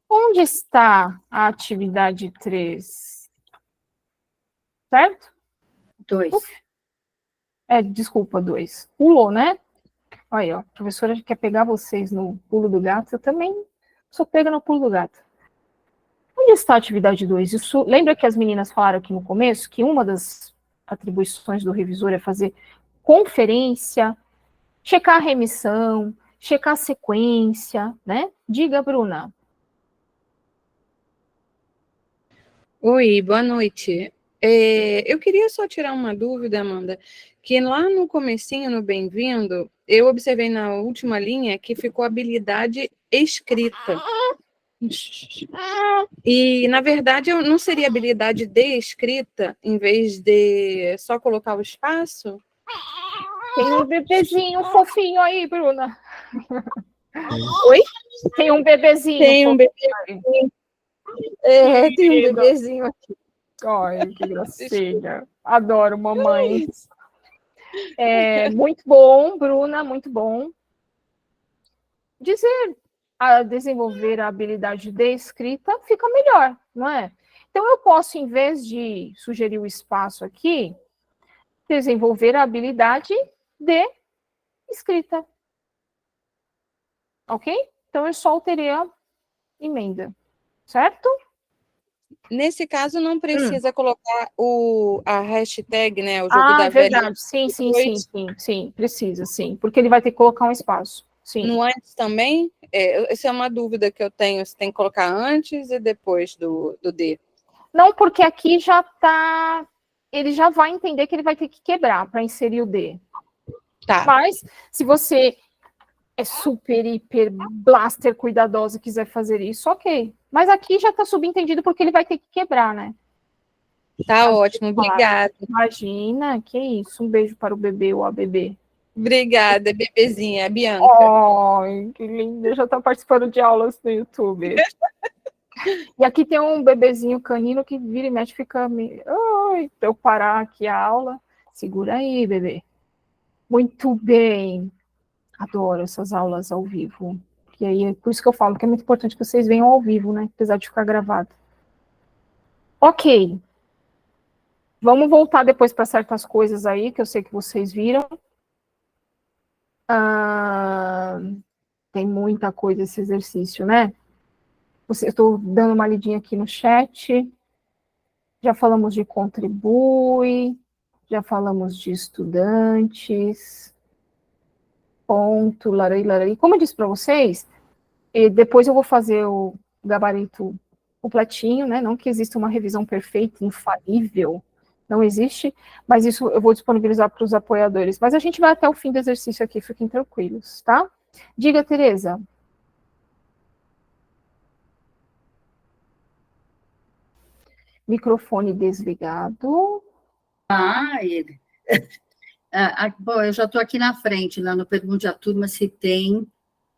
Onde está a atividade 3? Certo? 2. Desculpa, 2. Pulou, né? Olha aí, ó, a professora quer pegar vocês no pulo do gato, eu também sou pega no pulo do gato. Onde está a atividade 2? Isso, lembra que as meninas falaram aqui no começo que uma das atribuições do revisor é fazer conferência, checar a remissão, checar a sequência, né? Diga, Bruna. Oi, boa noite. Eu queria só tirar uma dúvida, Amanda, que lá no comecinho, no Bem-vindo, eu observei na última linha que ficou habilidade escrita. E, na verdade, eu não seria habilidade de escrita, em vez de só colocar o espaço? Tem um bebezinho fofinho aí, Bruna. Oi? Tem um bebezinho. Tem um bebezinho. Tem um bebezinho aqui. Ai, que gracinha. Adoro mamães. Muito bom, Bruna, muito bom. Desenvolver a habilidade de escrita fica melhor, não é? Então, eu posso, em vez de sugerir o espaço aqui, desenvolver a habilidade de escrita. Ok? Então, eu só alterei a emenda, certo? Nesse caso, não precisa colocar a hashtag, né? O jogo da verdade. velha. Sim, precisa, sim. Porque ele vai ter que colocar um espaço. Sim. No antes também? Essa é uma dúvida que eu tenho. Você tem que colocar antes e depois do D. Não, porque aqui já está... Ele já vai entender que ele vai ter que quebrar para inserir o D. Tá. Mas, se você é super, hiper, blaster cuidadosa e quiser fazer isso, ok. Mas aqui já está subentendido porque ele vai ter que quebrar, né? Tá ótimo, obrigada. Imagina, que isso. Um beijo para o bebê ou a bebê. Obrigada, bebezinha, a Bianca. Ai, que linda. Já está participando de aulas no YouTube. E aqui tem um bebezinho canino que vira e mexe, fica me... Ai, pra eu parar aqui a aula. Segura aí, bebê. Muito bem. Adoro essas aulas ao vivo. E aí, é por isso que eu falo que é muito importante que vocês venham ao vivo, né? Apesar de ficar gravado. Ok. Vamos voltar depois para certas coisas aí, que eu sei que vocês viram. Tem muita coisa esse exercício, né? Estou dando uma lidinha aqui no chat. Já falamos de contribui, já falamos de estudantes, ponto, larari, larari. Como eu disse para vocês, depois eu vou fazer o gabarito completinho, né? Não que exista uma revisão perfeita, infalível, não existe, mas isso eu vou disponibilizar para os apoiadores. Mas a gente vai até o fim do exercício aqui, fiquem tranquilos, tá? Diga, Tereza. Microfone desligado. Ele. Bom, eu já estou aqui na frente, lá no Pergunte à Turma se tem,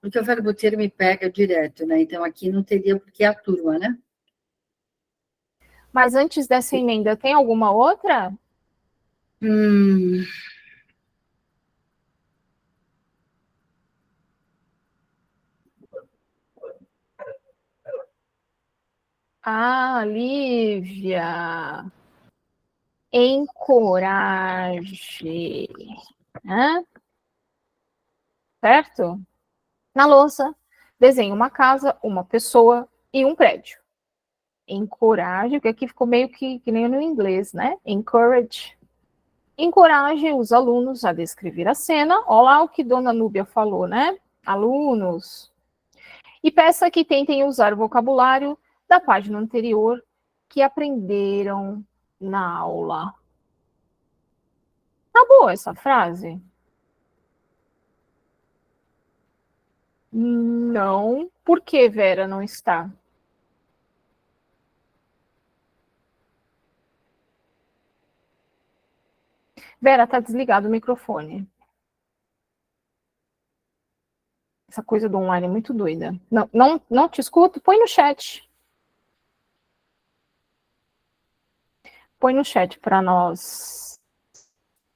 porque o verbo ter me pega direto, né? Então aqui não teria porque é a turma, né? Mas antes dessa emenda, tem alguma outra? Ah, Lívia. Encoraje. Hã? Certo? Na louça, desenhe uma casa, uma pessoa e um prédio. Encoraje, porque aqui ficou meio que nem no inglês, né? Encourage. Encoraje os alunos a descrever a cena. Olha lá o que Dona Núbia falou, né? Alunos. E peça que tentem usar o vocabulário da página anterior que aprenderam na aula. Tá boa essa frase? Não. Por que Vera não está? Vera, tá desligado o microfone. Essa coisa do online é muito doida. Não te escuto? Põe no chat. Põe no chat para nós.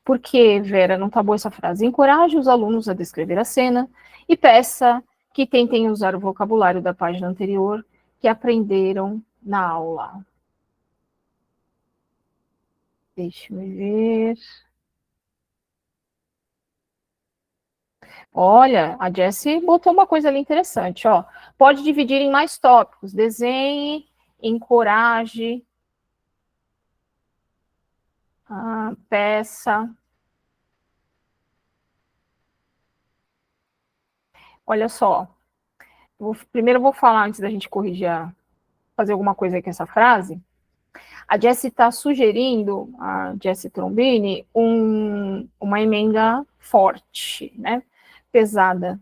Por que, Vera, não tá boa essa frase? Encoraje os alunos a descrever a cena e peça que tentem usar o vocabulário da página anterior que aprenderam na aula. Deixa eu ver. Olha, a Jessie botou uma coisa ali interessante, ó. Pode dividir em mais tópicos. Desenhe, encoraje, peça. Olha só. Primeiro eu vou falar, antes da gente corrigir, fazer alguma coisa aí com essa frase. A Jessie está sugerindo, a Jessie Trombini, uma emenda forte, né? Pesada,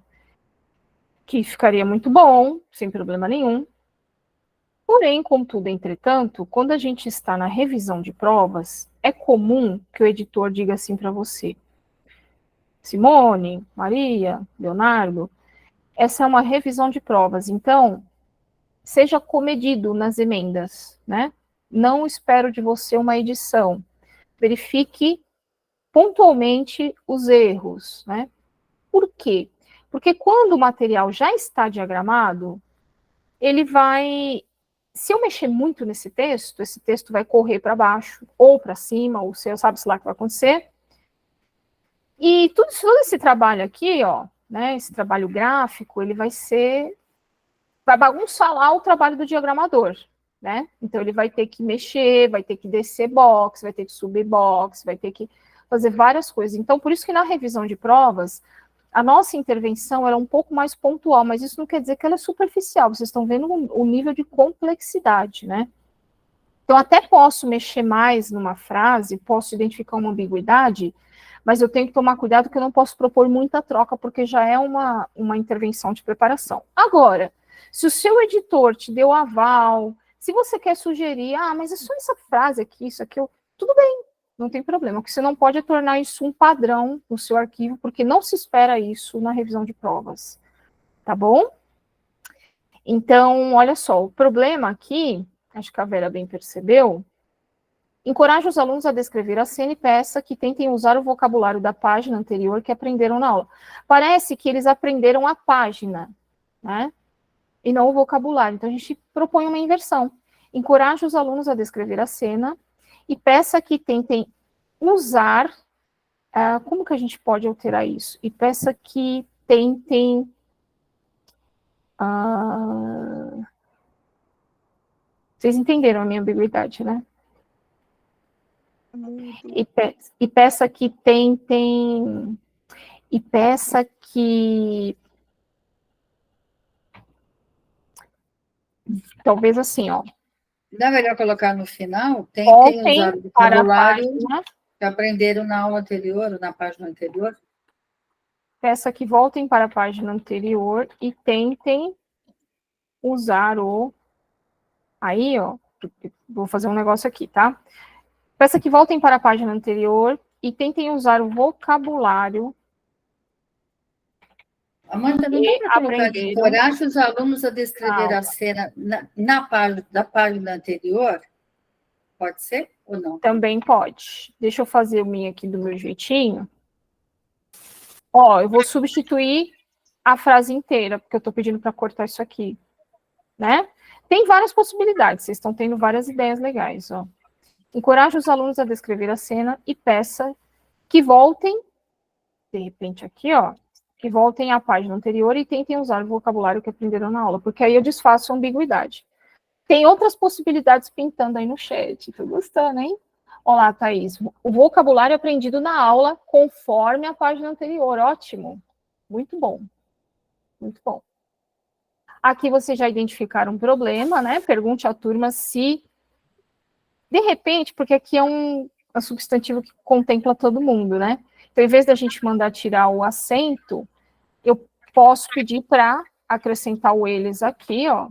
que ficaria muito bom, sem problema nenhum. Porém, contudo, entretanto, quando a gente está na revisão de provas, é comum que o editor diga assim para você: Simone, Maria, Leonardo, essa é uma revisão de provas, então seja comedido nas emendas, né? Não espero de você uma edição. Verifique pontualmente os erros, né? Por quê? Porque quando o material já está diagramado, ele vai... Se eu mexer muito nesse texto, esse texto vai correr para baixo, ou para cima, ou você sabe-se lá o que vai acontecer. E todo esse trabalho aqui, ó, né, esse trabalho gráfico, ele vai bagunçar lá o trabalho do diagramador, né? Então ele vai ter que mexer, vai ter que descer box, vai ter que subir box, vai ter que fazer várias coisas. Então, por isso que na revisão de provas, a nossa intervenção era um pouco mais pontual, mas isso não quer dizer que ela é superficial, vocês estão vendo o nível de complexidade, né? Então, até posso mexer mais numa frase, posso identificar uma ambiguidade, mas eu tenho que tomar cuidado que eu não posso propor muita troca, porque já é uma intervenção de preparação. Agora, se o seu editor te deu aval, se você quer sugerir, mas é só essa frase aqui, isso aqui, tudo bem, não tem problema. O que você não pode é tornar isso um padrão no seu arquivo, porque não se espera isso na revisão de provas. Tá bom? Então, olha só, o problema aqui, acho que a Vera bem percebeu, encoraje os alunos a descrever a cena e peça que tentem usar o vocabulário da página anterior que aprenderam na aula. Parece que eles aprenderam a página, né? E não o vocabulário. Então, a gente propõe uma inversão. Encoraje os alunos a descrever a cena e peça que tentem usar... como que a gente pode alterar isso? E peça que tentem... vocês entenderam a minha ambiguidade, né? E peça que tentem... E peça que... Talvez assim, ó. Não é melhor colocar no final? Tentem usar Voltem o para a vocabulário página. que aprenderam na aula anterior, ou na página anterior. Peça que voltem para a página anterior e tentem usar o... Aí, ó, vou fazer um negócio aqui, tá? Peça que voltem para a página anterior e tentem usar o vocabulário. Amanda, não dá para colocar aprenderam. encoraje os alunos a descrever Ah, a cena da página anterior? Pode ser ou não? Também pode. Deixa eu fazer o minha aqui do meu jeitinho. Ó, eu vou substituir a frase inteira, porque eu estou pedindo para cortar isso aqui, né? Tem várias possibilidades, vocês estão tendo várias ideias legais, ó. Encoraje os alunos a descrever a cena e peça que voltem, de repente aqui, ó, que voltem à página anterior e tentem usar o vocabulário que aprenderam na aula, porque aí eu desfaço a ambiguidade. Tem outras possibilidades pintando aí no chat, tô gostando, hein? Olá, Thaís. O vocabulário aprendido na aula conforme a página anterior, ótimo. Muito bom. Muito bom. Aqui vocês já identificaram um problema, né? Pergunte à turma se, de repente, porque aqui é um substantivo que contempla todo mundo, né? Então, em vez da gente mandar tirar o acento, eu posso pedir para acrescentar o eles aqui, ó.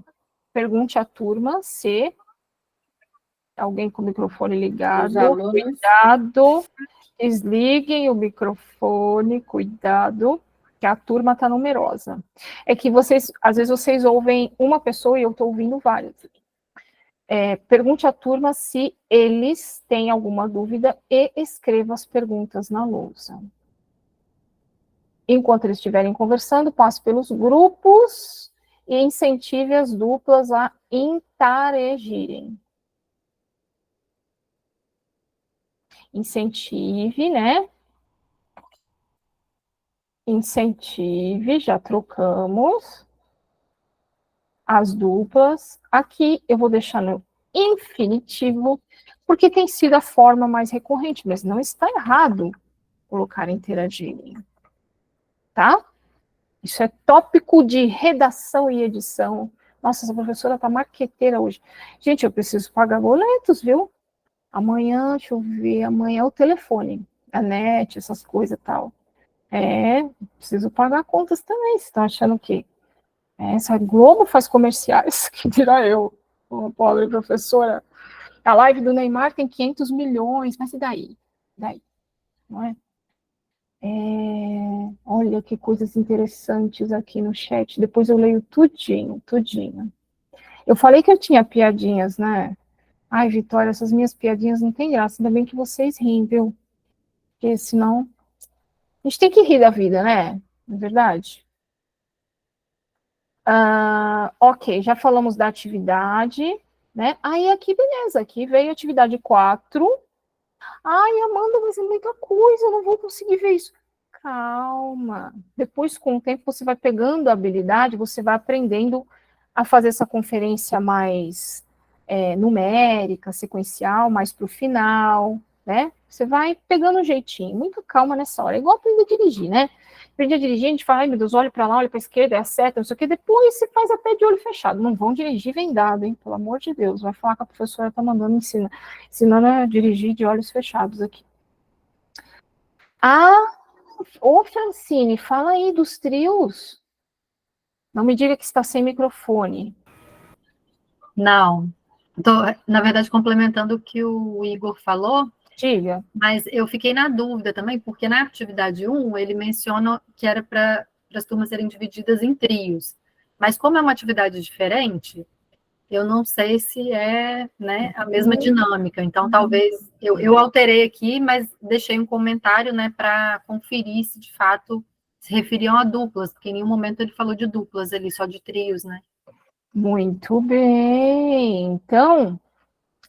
Pergunte à turma se... Alguém com o microfone ligado. Os alunos... Cuidado. Desliguem o microfone, cuidado, que a turma está numerosa. É que vocês, às vezes vocês ouvem uma pessoa e eu estou ouvindo várias. Pergunte à turma se eles têm alguma dúvida e escreva as perguntas na lousa. Enquanto eles estiverem conversando, passe pelos grupos e incentive as duplas a interagirem. Incentive, né? Incentive, já trocamos as duplas. Aqui eu vou deixar no infinitivo, porque tem sido a forma mais recorrente, mas não está errado colocar interagirem, tá? Isso é tópico de redação e edição. Nossa, essa professora tá marqueteira hoje. Gente, eu preciso pagar boletos, viu? Amanhã, deixa eu ver, amanhã é o telefone, a net, essas coisas e tal. Preciso pagar contas também, vocês estão achando que essa Globo faz comerciais, que dirá eu, uma pobre professora. A live do Neymar tem 500 milhões, mas e daí? Daí, não é? Olha que coisas interessantes aqui no chat, depois eu leio tudinho, tudinho. Eu falei que eu tinha piadinhas, né? Ai, Vitória, essas minhas piadinhas não tem graça, ainda bem que vocês riem, viu? Porque senão... A gente tem que rir da vida, né? Não é verdade? Ok, já falamos da atividade, né? Aí aqui, beleza, aqui veio a atividade 4. Ai, Amanda, mas é muita coisa, eu não vou conseguir ver isso. Calma. Depois, com o tempo, você vai pegando a habilidade, você vai aprendendo a fazer essa conferência mais numérica, sequencial, mais para o final, né? Você vai pegando um jeitinho, muita calma nessa hora. É igual aprender a dirigir, né? Aprender a dirigir, a gente fala, ai meu Deus, olha para lá, olha para a esquerda, é a seta, não sei o quê. Depois você faz a pé de olho fechado. Não vão dirigir vendado, hein? Pelo amor de Deus. Vai falar que a professora está mandando ensinando a dirigir de olhos fechados aqui. Ô Francine, fala aí dos trios. Não me diga que está sem microfone. Não. Estou, na verdade, complementando o que o Igor falou. Diga. Mas eu fiquei na dúvida também, porque na atividade 1, ele menciona que era para as turmas serem divididas em trios. Mas como é uma atividade diferente, eu não sei se é, né, a mesma dinâmica. Então, talvez eu alterei aqui, mas deixei um comentário, né, para conferir se de fato se referiam a duplas, porque em nenhum momento ele falou de duplas ali, só de trios, né? Muito bem. Então,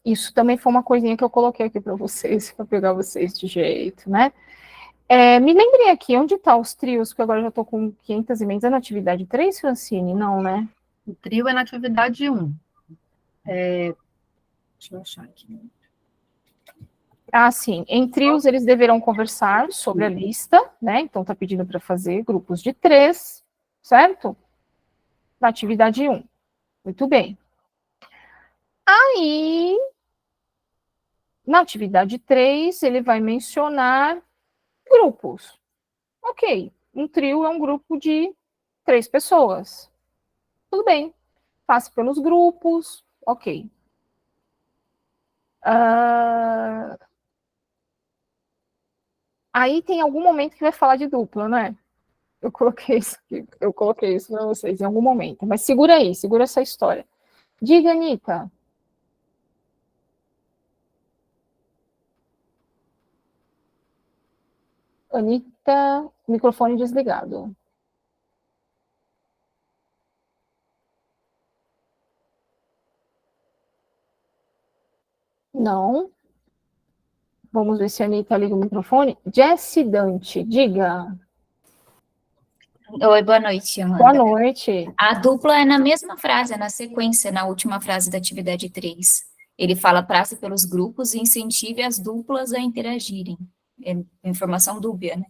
isso também foi uma coisinha que eu coloquei aqui para vocês, para pegar vocês de jeito, né? Me lembrei aqui, onde tá os trios, que agora eu já estou com 500 emendas, é na atividade 3, Francine? Não, né? O trio é na atividade 1. Deixa eu achar aqui. Ah, sim. Em trios, eles deverão conversar sobre a lista, né? Então, tá pedindo para fazer grupos de 3, certo? Na atividade 1. Muito bem. Aí, na atividade 3, ele vai mencionar grupos. Ok. Um trio é um grupo de 3 pessoas. Tudo bem. Passe pelos grupos. Ok. Aí tem algum momento que vai falar de dupla, né? Eu coloquei isso para vocês em algum momento. Mas segura aí, segura essa história. Diga, Anitta. Anitta, microfone desligado. Não. Vamos ver se a Anitta liga o microfone. Jessie Dante, diga. Oi, boa noite, Amanda. Boa noite. A dupla é na mesma frase, é na sequência, na última frase da atividade 3. Ele fala passe pelos grupos e incentive as duplas a interagirem. É informação dúbia, né?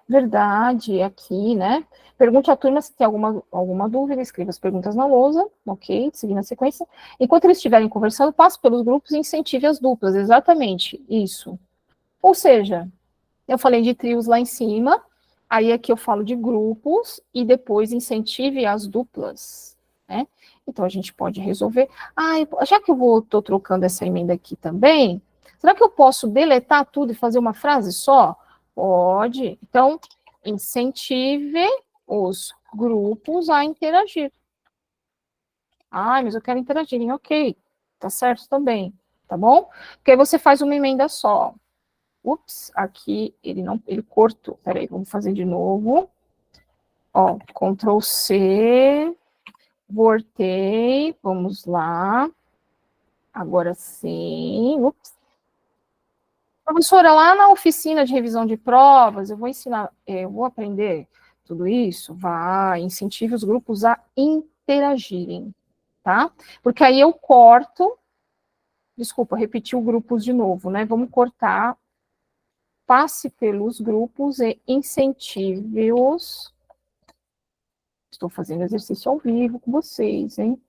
Verdade, aqui, né? Pergunte à turma se tem alguma dúvida, escreva as perguntas na lousa, ok? Seguindo a sequência. Enquanto eles estiverem conversando, passe pelos grupos e incentive as duplas, exatamente, isso. Ou seja, eu falei de trios lá em cima, aí aqui eu falo de grupos e depois incentive as duplas, né? Então a gente pode resolver. Já que tô trocando essa emenda aqui também, será que eu posso deletar tudo e fazer uma frase só? Pode. Então, incentive os grupos a interagir. Mas eu quero interagirem, ok. Tá certo também, tá bom? Porque aí você faz uma emenda só. Ups, aqui ele cortou. Peraí, vamos fazer de novo. Ó, Ctrl C, voltei, vamos lá. Agora sim. Ups. Professora, lá na oficina de revisão de provas, eu vou aprender tudo isso? Vai, incentive os grupos a interagirem, tá? Porque aí eu corto, desculpa, repetir o grupos de novo, né? Vamos cortar, passe pelos grupos e incentive-os. Estou fazendo exercício ao vivo com vocês, hein?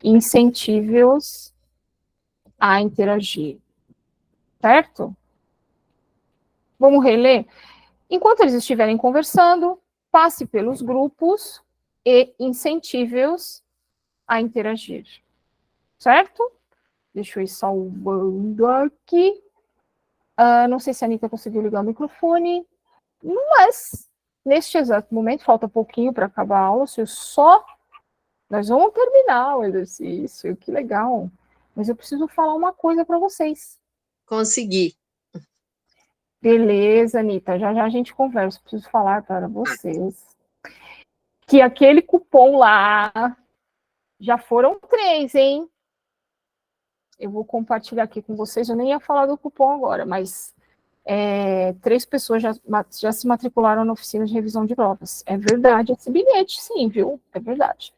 Incentive-os a interagir, certo? Vamos reler? Enquanto eles estiverem conversando, passe pelos grupos e incentive-os a interagir. Certo? Deixa eu ir salvando aqui. Não sei se a Anitta conseguiu ligar o microfone, mas neste exato momento, falta pouquinho para acabar a aula, nós vamos terminar o exercício, que legal. Mas eu preciso falar uma coisa para vocês. Consegui. Beleza, Anitta, já a gente conversa, preciso falar para vocês que aquele cupom lá já foram 3, hein? Eu vou compartilhar aqui com vocês, eu nem ia falar do cupom agora, mas 3 pessoas já se matricularam na oficina de revisão de provas. É verdade esse bilhete, sim, viu? É verdade.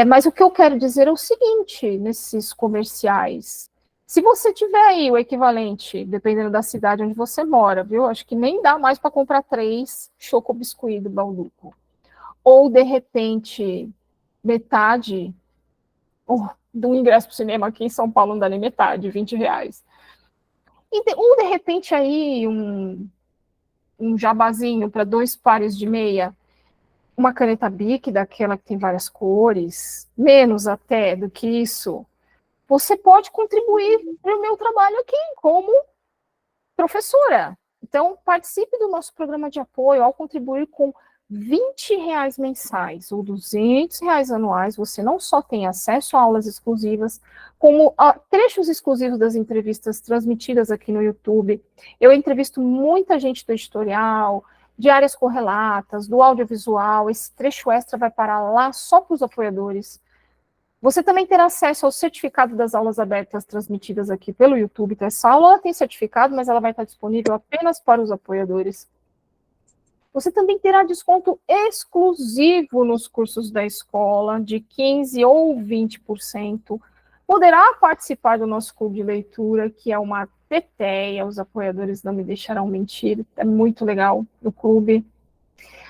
Mas o que eu quero dizer é o seguinte, nesses comerciais, se você tiver aí o equivalente, dependendo da cidade onde você mora, viu? Acho que nem dá mais para comprar 3 choco biscuit do Balduco. Ou, de repente, metade do ingresso para o cinema aqui em São Paulo não dá nem metade, R$20. Ou, de repente, aí um jabazinho para 2 pares de meia, uma caneta Bic, daquela que tem várias cores, menos até do que isso, você pode contribuir para o meu trabalho aqui como professora. Então, participe do nosso programa de apoio ao contribuir com R$ 20 mensais ou R$ 200 anuais, você não só tem acesso a aulas exclusivas, como a trechos exclusivos das entrevistas transmitidas aqui no YouTube. Eu entrevisto muita gente do editorial, de áreas correlatas, do audiovisual. Esse trecho extra vai parar lá só para os apoiadores. Você também terá acesso ao certificado das aulas abertas transmitidas aqui pelo YouTube. Então, essa aula ela tem certificado, mas ela vai estar disponível apenas para os apoiadores. Você também terá desconto exclusivo nos cursos da escola, de 15% ou 20%. Poderá participar do nosso clube de leitura, que é uma teteia, os apoiadores não me deixarão mentir, é muito legal o clube.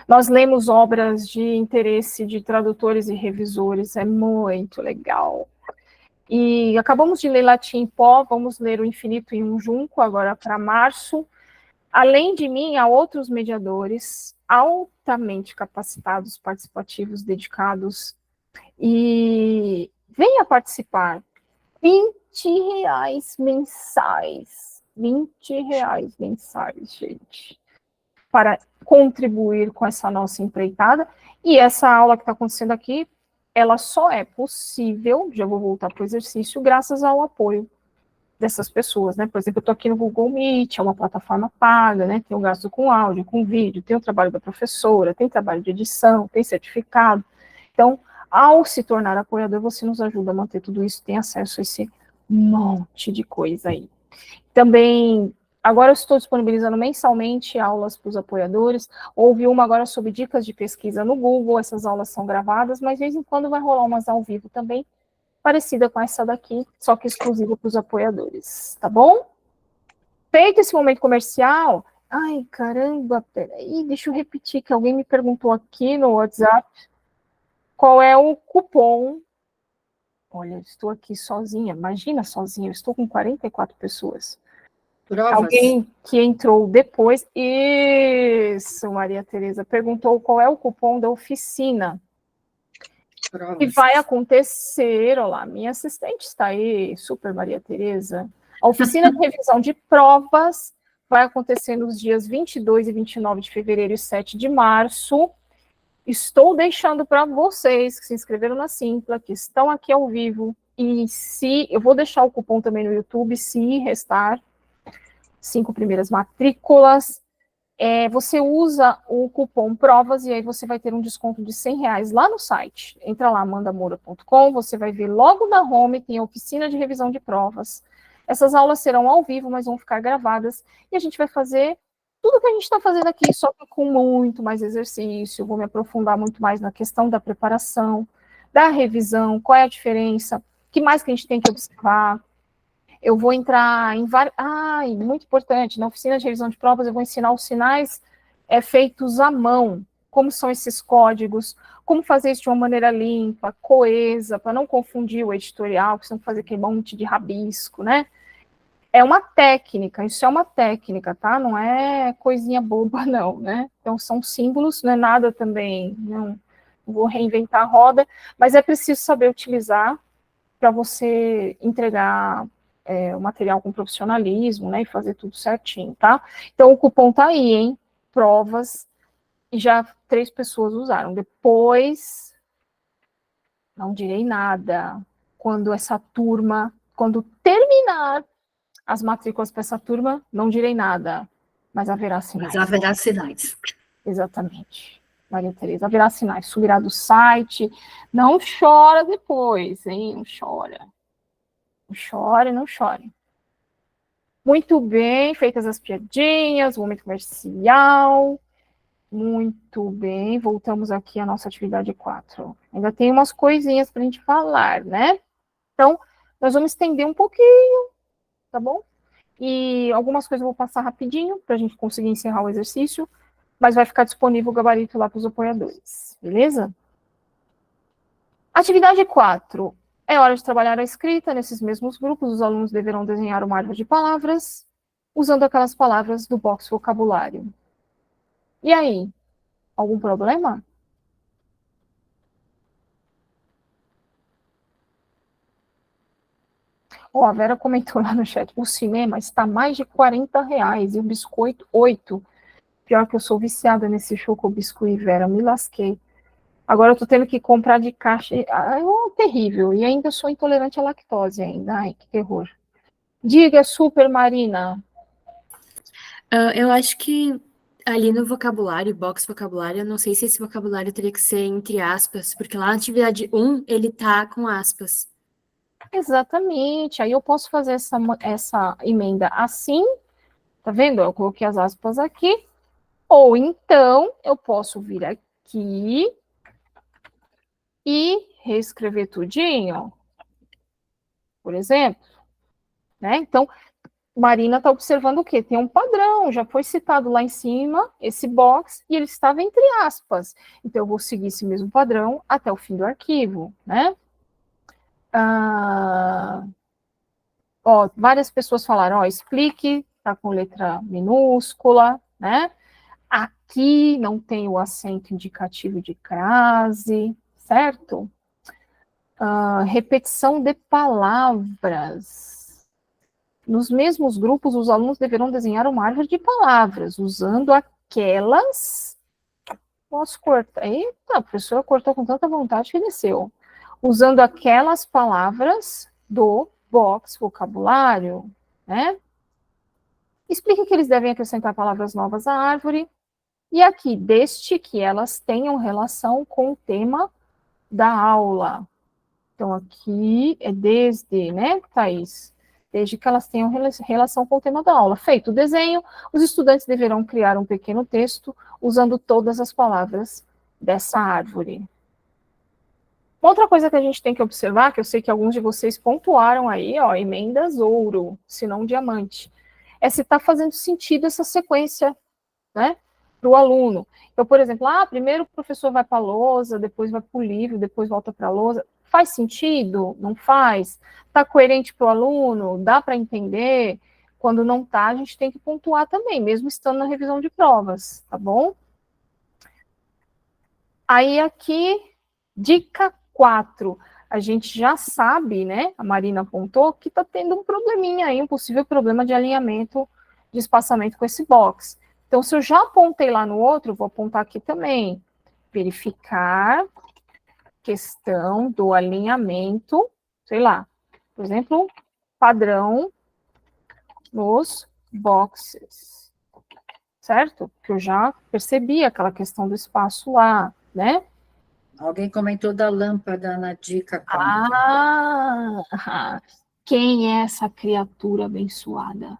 Nós lemos obras de interesse de tradutores e revisores, é muito legal. E acabamos de ler Latim em Pó, vamos ler O Infinito em um Junco, agora para março. Além de mim, há outros mediadores altamente capacitados, participativos, dedicados, e venha participar. R$ 20 mensais. R$ 20 mensais, gente, para contribuir com essa nossa empreitada. E essa aula que está acontecendo aqui, ela só é possível, já vou voltar para o exercício, graças ao apoio dessas pessoas, né? Por exemplo, eu estou aqui no Google Meet, é uma plataforma paga, né? Tem o gasto com áudio, com vídeo, tem o trabalho da professora, tem trabalho de edição, tem certificado. Então, ao se tornar apoiador, você nos ajuda a manter tudo isso, tem acesso a esse monte de coisa aí. Também, agora eu estou disponibilizando mensalmente aulas para os apoiadores. Houve uma agora sobre dicas de pesquisa no Google, essas aulas são gravadas, mas de vez em quando vai rolar umas ao vivo também, parecida com essa daqui, só que exclusiva para os apoiadores, tá bom? Feito esse momento comercial, ai, caramba, peraí, deixa eu repetir, que alguém me perguntou aqui no WhatsApp, qual é o cupom. Olha, eu estou aqui sozinha, imagina sozinha, eu estou com 44 pessoas. Provas. Alguém que entrou depois, isso, Maria Tereza, perguntou qual é o cupom da oficina. Provas. Que vai acontecer, olha lá, minha assistente está aí, super Maria Tereza. A oficina de revisão de provas vai acontecer nos dias 22 e 29 de fevereiro e 7 de março. Estou deixando para vocês que se inscreveram na Simpla, que estão aqui ao vivo, e se eu vou deixar o cupom também no YouTube, se restar 5 primeiras matrículas, você usa o cupom PROVAS e aí você vai ter um desconto de R$ 100 lá no site. Entra lá, amandamoura.com, você vai ver logo na home, tem a oficina de revisão de provas. Essas aulas serão ao vivo, mas vão ficar gravadas, e a gente vai fazer tudo que a gente está fazendo aqui, só que com muito mais exercício, vou me aprofundar muito mais na questão da preparação, da revisão, qual é a diferença, o que mais que a gente tem que observar. Eu vou entrar em vários... muito importante, na oficina de revisão de provas eu vou ensinar os sinais feitos à mão, como são esses códigos, como fazer isso de uma maneira limpa, coesa, para não confundir o editorial, que você não fazer aquele monte de rabisco, né? É uma técnica, isso é uma técnica, tá? Não é coisinha boba, não, né? Então, são símbolos, não é nada também, não vou reinventar a roda, mas é preciso saber utilizar para você entregar o material com profissionalismo, né, e fazer tudo certinho, tá? Então, o cupom tá aí, hein? Provas, e já 3 pessoas usaram. Depois, não direi nada, quando terminar as matrículas para essa turma, não direi nada, mas haverá sinais. Mas haverá sinais. Exatamente. Maria Tereza, haverá sinais. Subirá do site, não chora depois, hein? Não chora. Não chore, não chore. Muito bem, feitas as piadinhas, o momento comercial. Muito bem, voltamos aqui à nossa atividade 4. Ainda tem umas coisinhas para a gente falar, né? Então, nós vamos estender um pouquinho, tá bom? E algumas coisas eu vou passar rapidinho, para a gente conseguir encerrar o exercício, mas vai ficar disponível o gabarito lá para os apoiadores, beleza? Atividade 4. É hora de trabalhar a escrita. Nesses mesmos grupos, os alunos deverão desenhar uma árvore de palavras, usando aquelas palavras do box vocabulário. E aí, algum problema? A Vera comentou lá no chat, o cinema está mais de R$ 40 e o biscoito 8. Pior que eu sou viciada nesse choco biscuit, Vera, me lasquei. Agora eu tô tendo que comprar de caixa. É terrível. E ainda sou intolerante à lactose ainda. Ai, que terror. Diga, Super Marina. Eu acho que ali no vocabulário, box vocabulário, eu não sei se esse vocabulário teria que ser entre aspas, porque lá na atividade 1 ele tá com aspas. Exatamente. Aí eu posso fazer essa emenda assim. Tá vendo? Eu coloquei as aspas aqui. Ou então eu posso vir aqui e reescrever tudinho, por exemplo, né? Então, Marina está observando o quê? Tem um padrão, já foi citado lá em cima, esse box, e ele estava entre aspas. Então, eu vou seguir esse mesmo padrão até o fim do arquivo, né? Várias pessoas falaram, explique, tá com letra minúscula, né? Aqui não tem o acento indicativo de crase, certo? Repetição de palavras. Nos mesmos grupos, os alunos deverão desenhar uma árvore de palavras, usando aquelas... Posso cortar? Eita, a professora cortou com tanta vontade que desceu. Usando aquelas palavras do box vocabulário, né? Explique que eles devem acrescentar palavras novas à árvore, e aqui, desde que elas tenham relação com o tema da aula. Então, aqui é desde, né, Thaís? Desde que elas tenham relação com o tema da aula. Feito o desenho, os estudantes deverão criar um pequeno texto usando todas as palavras dessa árvore. Uma outra coisa que a gente tem que observar, que eu sei que alguns de vocês pontuaram aí, ó, emendas ouro, se não diamante, é se está fazendo sentido essa sequência, né, para o aluno. Então, por exemplo, primeiro o professor vai para a lousa, depois vai para o livro, depois volta para a lousa. Faz sentido? Não faz? Está coerente para o aluno? Dá para entender? Quando não está, a gente tem que pontuar também, mesmo estando na revisão de provas, tá bom? Aí aqui, dica 4. A gente já sabe, né, a Marina apontou, que está tendo um probleminha aí, um possível problema de alinhamento, de espaçamento com esse box. Então, se eu já apontei lá no outro, vou apontar aqui também. Verificar questão do alinhamento, sei lá, por exemplo, padrão nos boxes, certo? Que eu já percebi aquela questão do espaço lá, né? Alguém comentou da lâmpada na dica 4. Quem é essa criatura abençoada?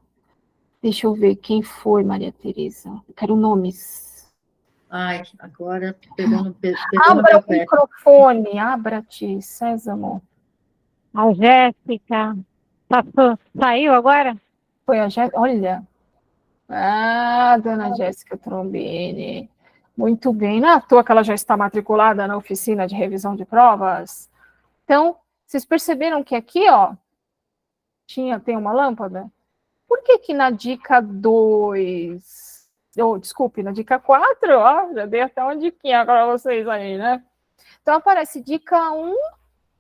Deixa eu ver quem foi, Maria Tereza. Eu quero nomes. Ai, agora pegou no Abra meu o pé. microfone, abra-te, Sésamo. A Jéssica saiu agora? Foi a Jéssica, olha. Dona Jéssica Trombini. Muito bem. Não é à toa que ela já está matriculada na oficina de revisão de provas. Então, vocês perceberam que aqui, ó, tem uma lâmpada? Por que que na dica 2... desculpe, na dica 4, ó, já dei até uma diquinha para vocês aí, né? Então, aparece dica 1,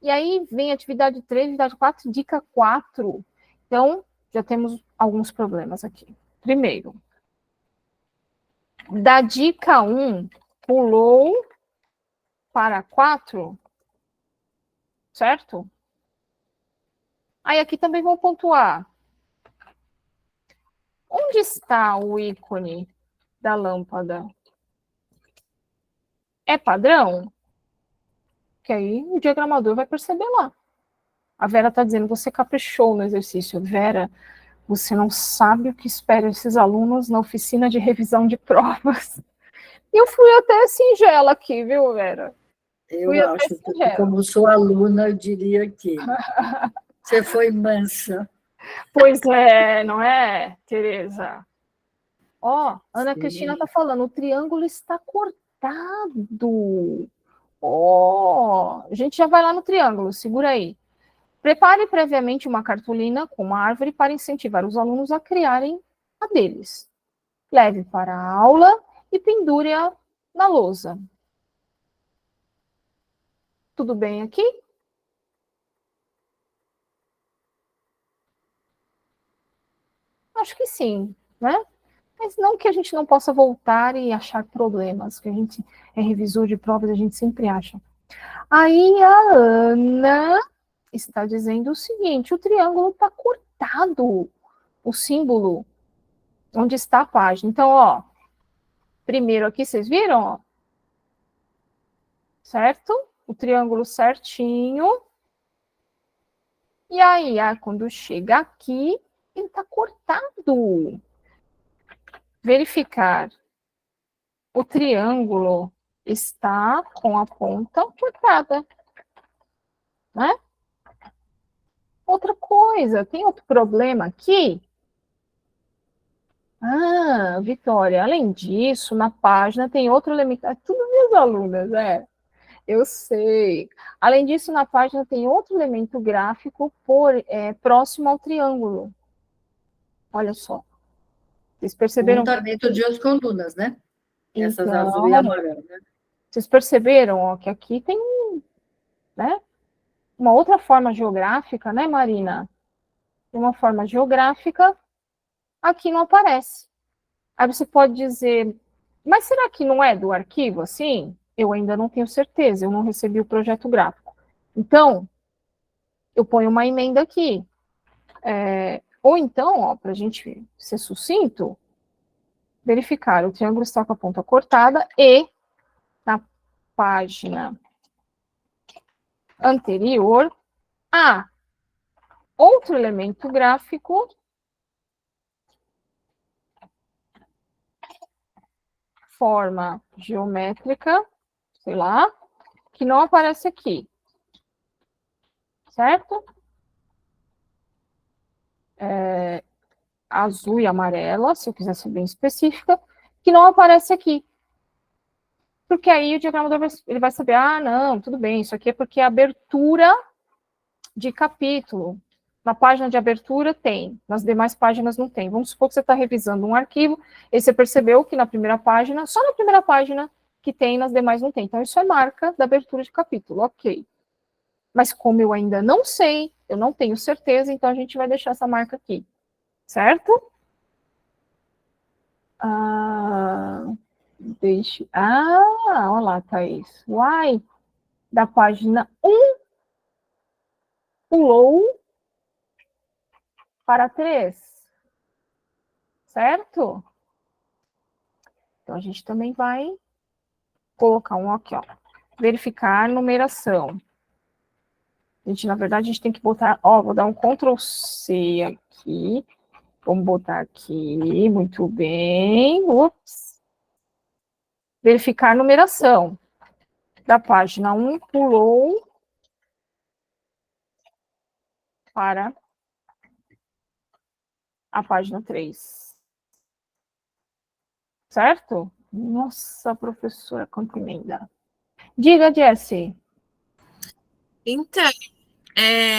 e aí vem atividade 3, atividade 4, dica 4. Então, já temos alguns problemas aqui. Primeiro, da dica 1, pulou para 4, certo? Aí aqui também vou pontuar. Onde está o ícone da lâmpada? É padrão? Que aí o diagramador vai perceber lá. A Vera está dizendo, você caprichou no exercício. Vera, você não sabe o que espera esses alunos na oficina de revisão de provas. E eu fui até singela aqui, viu, Vera? Eu acho que, como sou aluna, eu diria que você foi mansa. Pois é, não é, Tereza? Ó, Ana Cristina está falando, o triângulo está cortado. Ó, a gente já vai lá no triângulo, segura aí. Prepare previamente uma cartolina com uma árvore para incentivar os alunos a criarem a deles. Leve para a aula e pendure-a na lousa. Tudo bem aqui? Acho que sim, né? Mas não que a gente não possa voltar e achar problemas, que a gente é revisor de provas, a gente sempre acha. Aí a Ana está dizendo o seguinte, o triângulo está cortado, o símbolo, onde está a página. Então, ó, primeiro aqui, vocês viram, ó? Certo? O triângulo certinho. E aí, quando chega aqui, ele está cortado. Verificar. O triângulo está com a ponta cortada. Né? Outra coisa, tem outro problema aqui? Vitória, além disso, na página tem outro elemento. Tudo minhas alunas, eu sei. Além disso, na página tem outro elemento gráfico próximo ao triângulo. Olha só. Vocês perceberam? Um está dentro de duas colunas, né? Essas Então, azul e amarelo, né? Vocês perceberam, ó, que aqui tem né, uma outra forma geográfica, né, Marina? Uma forma geográfica, aqui não aparece. Aí você pode dizer, mas será que não é do arquivo assim? Eu ainda não tenho certeza, eu não recebi o projeto gráfico. Então, eu ponho uma emenda aqui. Ou então, para a gente ser sucinto, verificar o triângulo está com a ponta cortada e na página anterior há outro elemento gráfico forma geométrica, sei lá, que não aparece aqui. Certo? Azul e amarela, se eu quiser ser bem específica, que não aparece aqui. Porque aí o diagramador vai saber, não, tudo bem, isso aqui é porque é abertura de capítulo. Na página de abertura tem, nas demais páginas não tem. Vamos supor que você está revisando um arquivo, e você percebeu que na primeira página, só na primeira página que tem, nas demais não tem. Então, isso é marca da abertura de capítulo, ok. Mas como eu ainda não sei, eu não tenho certeza, então a gente vai deixar essa marca aqui. Certo? Olha lá, Thaís. Uai, da página 1 pulou para 3. Certo? Então, a gente também vai colocar um aqui, ó. Verificar numeração. Na verdade, a gente tem que botar, vou dar um Ctrl C aqui. Vamos botar aqui, muito bem. Ups. Verificar numeração. Da página 1 pulou para a página 3. Certo? Nossa, professora, quanta emenda. Diga, Jessie. Então,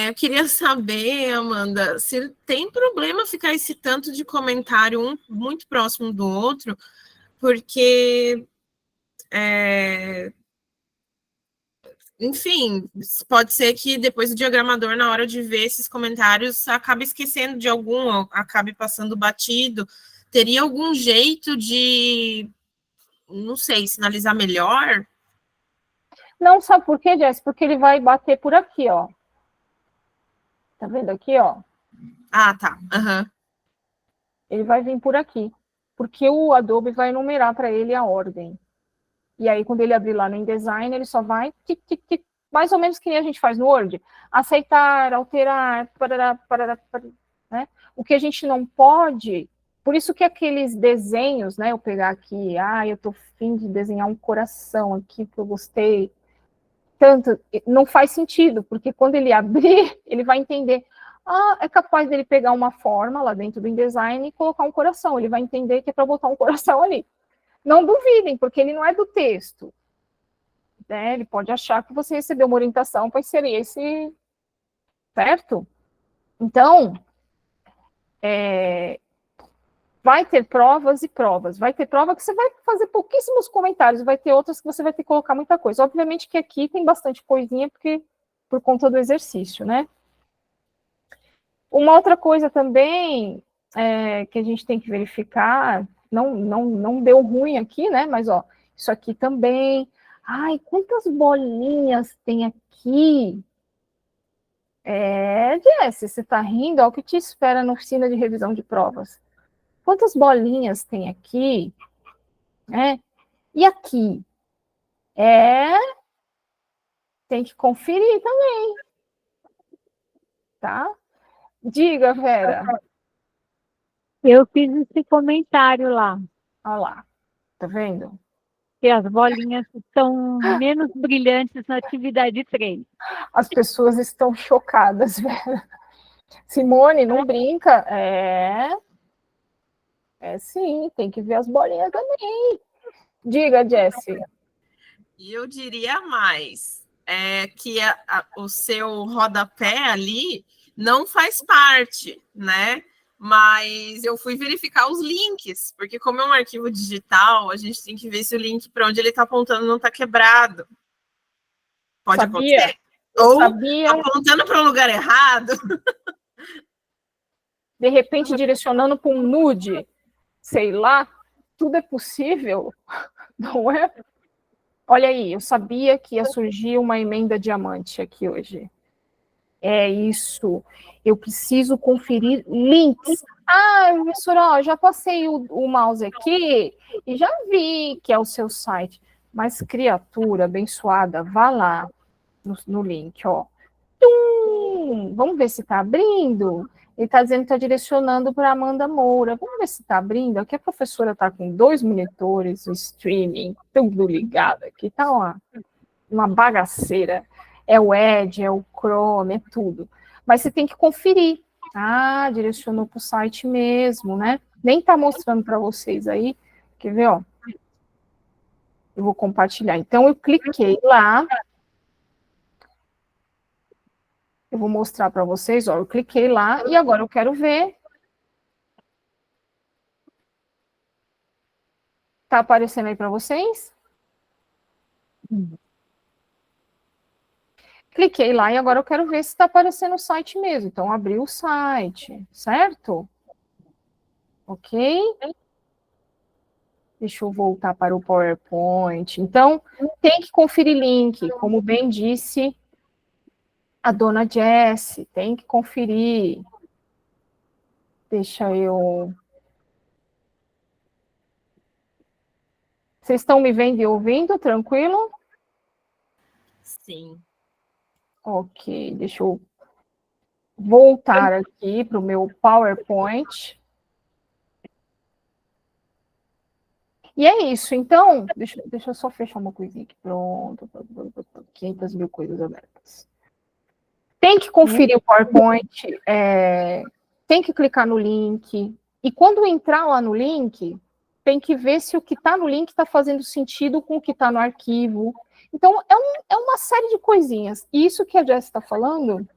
eu queria saber, Amanda, se tem problema ficar esse tanto de comentário um muito próximo do outro, porque, enfim, pode ser que depois o diagramador, na hora de ver esses comentários, acabe esquecendo de algum, acabe passando batido. Teria algum jeito de, não sei, sinalizar melhor? Não, sabe por quê, Jess? Porque ele vai bater por aqui, ó. Tá vendo aqui, ó? Tá. Uhum. Ele vai vir por aqui. Porque o Adobe vai numerar para ele a ordem. E aí, quando ele abrir lá no InDesign, ele só vai... mais ou menos que nem a gente faz no Word. Aceitar, alterar, parará, né? O que a gente não pode... Por isso que aqueles desenhos, né? Eu pegar aqui, eu tô fim de desenhar um coração aqui que eu gostei. Tanto, não faz sentido, porque quando ele abrir, ele vai entender, é capaz dele pegar uma forma lá dentro do InDesign e colocar um coração, ele vai entender que é para botar um coração ali. Não duvidem, porque ele não é do texto. Né? Ele pode achar que você recebeu uma orientação para inserir esse... Certo? Então, vai ter provas e provas. Vai ter prova que você vai fazer pouquíssimos comentários, vai ter outras que você vai ter que colocar muita coisa. Obviamente que aqui tem bastante coisinha, porque por conta do exercício, né? Uma outra coisa também que a gente tem que verificar, não deu ruim aqui, né? Mas, ó, isso aqui também. Ai, quantas bolinhas tem aqui? Jess, você tá rindo? Olha o que te espera na oficina de revisão de provas. Quantas bolinhas tem aqui? E aqui? Tem que conferir também, tá? Diga, Vera. Eu fiz esse comentário lá, Olha lá, tá vendo? que as bolinhas estão menos brilhantes na atividade 3. As pessoas estão chocadas, Vera. Simone, não brinca. Sim, tem que ver as bolinhas também. Diga, Jessie. E eu diria mais, que o seu rodapé ali não faz parte, né? Mas eu fui verificar os links, porque como é um arquivo digital, a gente tem que ver se o link para onde ele está apontando não está quebrado. Pode acontecer. Ou apontando para um lugar errado. De repente, direcionando para um nude, sei lá, tudo é possível, não é? Olha aí, eu sabia que ia surgir uma emenda diamante aqui hoje. É isso. Eu preciso conferir links. Professora, já passei o mouse aqui e já vi que é o seu site. Mas, criatura abençoada, vá lá no link, ó. Vamos ver se está abrindo. Ele está dizendo que está direcionando para Amanda Moura. Vamos ver se está abrindo. Aqui a professora está com 2 monitores, o streaming, tudo ligado aqui. Está uma bagaceira. É o Edge, é o Chrome, é tudo. Mas você tem que conferir. Direcionou para o site mesmo, né? Nem está mostrando para vocês aí. Quer ver, ó? Eu vou compartilhar. Então, eu cliquei lá. Eu vou mostrar para vocês, ó, eu cliquei lá e agora eu quero ver. Tá aparecendo aí para vocês? Cliquei lá e agora eu quero ver se está aparecendo o site mesmo. Então, abri o site, certo? Ok? Deixa eu voltar para o PowerPoint. Então, tem que conferir link, como bem disse a dona Jessie, tem que conferir. Deixa eu... Vocês estão me vendo e ouvindo? Tranquilo? Sim. Ok, deixa eu voltar aqui para o meu PowerPoint. E é isso, então, deixa eu só fechar uma coisinha aqui. Pronto, 500 mil coisas abertas. Tem que conferir o PowerPoint, tem que clicar no link, e quando entrar lá no link, tem que ver se o que está no link está fazendo sentido com o que está no arquivo. Então, é uma série de coisinhas. E isso que a Jess está falando,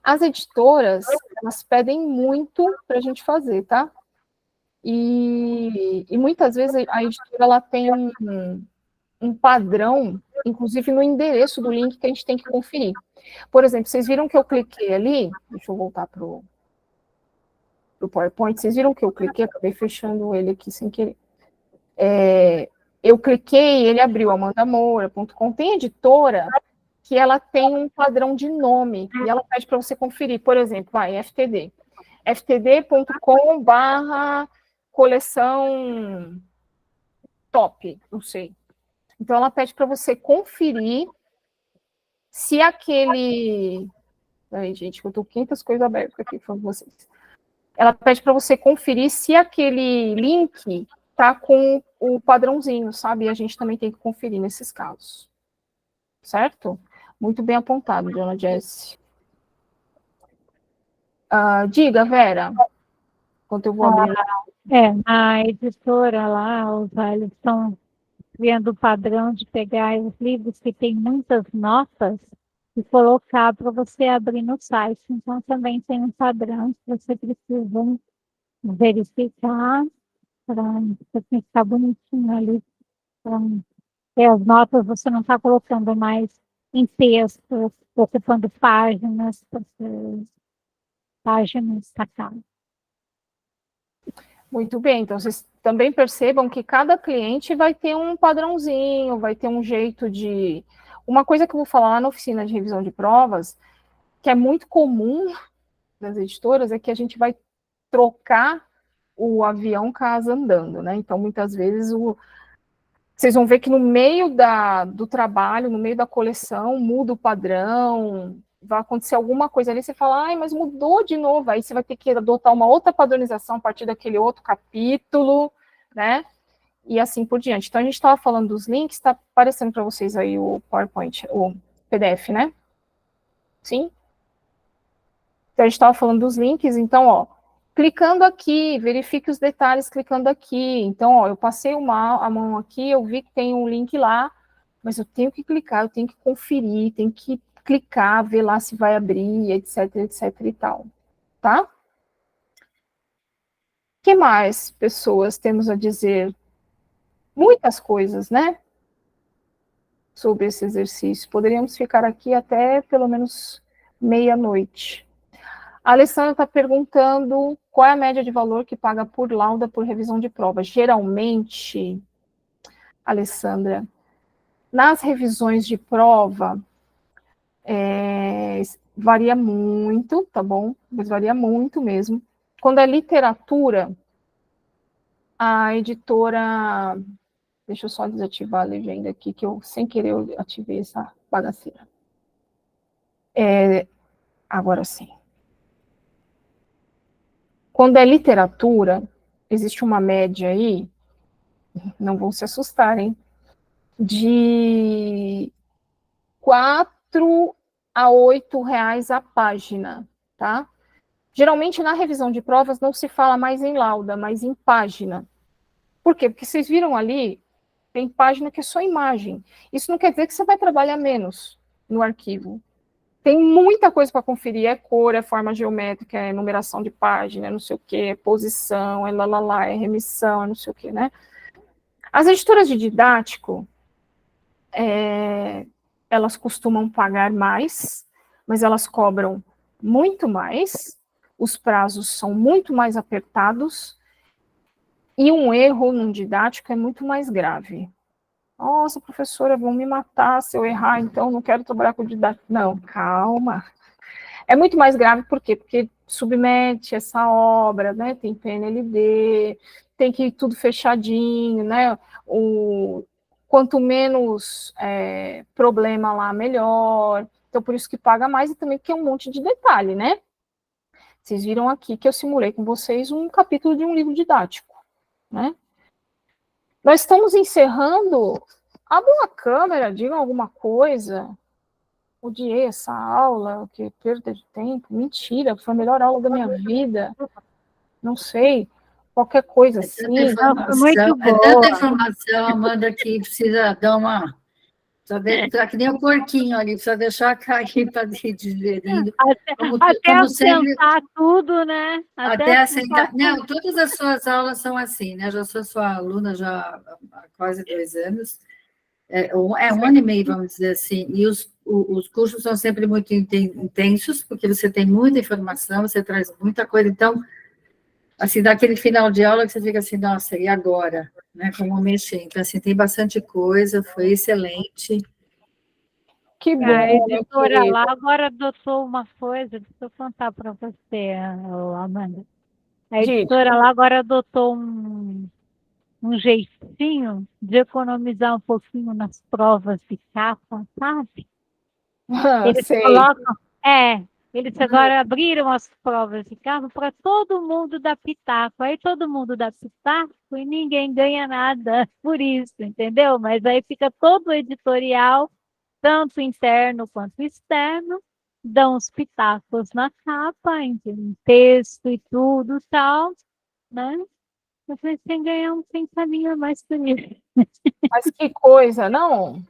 as editoras, elas pedem muito para a gente fazer, tá? E muitas vezes a editora ela tem um padrão, inclusive no endereço do link que a gente tem que conferir. Por exemplo, vocês viram que eu cliquei ali, deixa eu voltar para o PowerPoint, vocês viram que eu cliquei, acabei fechando ele aqui sem querer. Eu cliquei, ele abriu amandamoura.com, tem editora que ela tem um padrão de nome, e ela pede para você conferir, por exemplo, FTD, ftd.com/coleção top, não sei. Então, ela pede para você conferir se aquele... Ai, gente, eu estou 500 coisas abertas aqui para vocês. Ela pede para você conferir se aquele link está com o padrãozinho, sabe? E a gente também tem que conferir nesses casos. Certo? Muito bem apontado, dona Jessie. Diga, Vera. Enquanto eu vou abrir. A editora lá, os velhos estão vendo o padrão de pegar os livros que tem muitas notas e colocar para você abrir no site. Então, também tem um padrão que você precisa verificar para ficar bonitinho ali. As notas você não está colocando mais em texto, ocupando páginas, páginas destacadas. Muito bem, então vocês também percebam que cada cliente vai ter um padrãozinho, vai ter um jeito de... Uma coisa que eu vou falar lá na oficina de revisão de provas, que é muito comum das editoras, é que a gente vai trocar o avião casa andando, né? Então, muitas vezes, vocês vão ver que no meio do trabalho, no meio da coleção, muda o padrão, vai acontecer alguma coisa ali, você fala, ai, mas mudou de novo, aí você vai ter que adotar uma outra padronização a partir daquele outro capítulo, né? E assim por diante. Então, a gente estava falando dos links, está aparecendo para vocês aí o PowerPoint, o PDF, né? Sim? Então, a gente estava falando dos links, então, ó, clicando aqui, verifique os detalhes clicando aqui. Então, ó, eu passei a mão aqui, eu vi que tem um link lá, mas eu tenho que clicar, eu tenho que conferir, tenho que clicar, ver lá se vai abrir, etc, etc e tal, tá? O que mais, pessoas, temos a dizer? Muitas coisas, né? Sobre esse exercício. Poderíamos ficar aqui até pelo menos meia-noite. A Alessandra está perguntando qual é a média de valor que paga por lauda por revisão de prova. Geralmente, Alessandra, nas revisões de prova, varia muito, tá bom? Mas varia muito mesmo. Quando é literatura, a editora... Deixa eu só desativar a legenda aqui, que eu, sem querer, eu ativei essa bagaceira. Agora sim. Quando é literatura, existe uma média aí, não vão se assustar, hein? De 4 a 8 reais a página, tá? Geralmente, na revisão de provas, não se fala mais em lauda, mas em página. Por quê? Porque vocês viram ali, tem página que é só imagem. Isso não quer dizer que você vai trabalhar menos no arquivo. Tem muita coisa para conferir, é cor, é forma geométrica, é numeração de página, é não sei o quê, é posição, é lalala, é remissão, é não sei o quê, né? As editoras de didático, elas costumam pagar mais, mas elas cobram muito mais, os prazos são muito mais apertados, e um erro num didático é muito mais grave. Nossa, professora, vão me matar se eu errar, então não quero trabalhar com didático. Não, calma. É muito mais grave, por quê? Porque submete essa obra, né? Tem PNLD, tem que ir tudo fechadinho, né? Quanto menos problema lá, melhor. Então, por isso que paga mais e também porque é um monte de detalhe, né? Vocês viram aqui que eu simulei com vocês um capítulo de um livro didático, né? Nós estamos encerrando. Abram a câmera, digam alguma coisa. Odiei essa aula, que perda de tempo. Mentira, foi a melhor aula da minha vida. Não sei, qualquer coisa assim. Muito é tanta informação, Amanda, que precisa dar uma... Tá que nem um porquinho ali, precisa deixar cair para ir digerindo. Até assentar tudo, né? Até assentar. Não, todas as suas aulas são assim, né? Já sou sua aluna já há quase 2 anos. É 1 ano e meio, vamos dizer assim. E os cursos são sempre muito intensos, porque você tem muita informação, você traz muita coisa. Então, assim, daquele final de aula que você fica assim, nossa, e agora? Né? Como mexer? Então, assim, tem bastante coisa, foi excelente. Que bom. A editora lá agora adotou uma coisa, deixa eu contar para você, Amanda. A editora lá agora adotou um jeitinho de economizar um pouquinho nas provas de capa, sabe? Eles colocam... Eles agora abriram as provas de carro para todo mundo dar pitaco. Aí todo mundo dá pitaco e ninguém ganha nada por isso, entendeu? Mas aí fica todo o editorial, tanto interno quanto externo, dão os pitacos na capa, em texto e tudo tal, né? Vocês têm que ganhar um centavinho a mais por isso. Mas que coisa, não?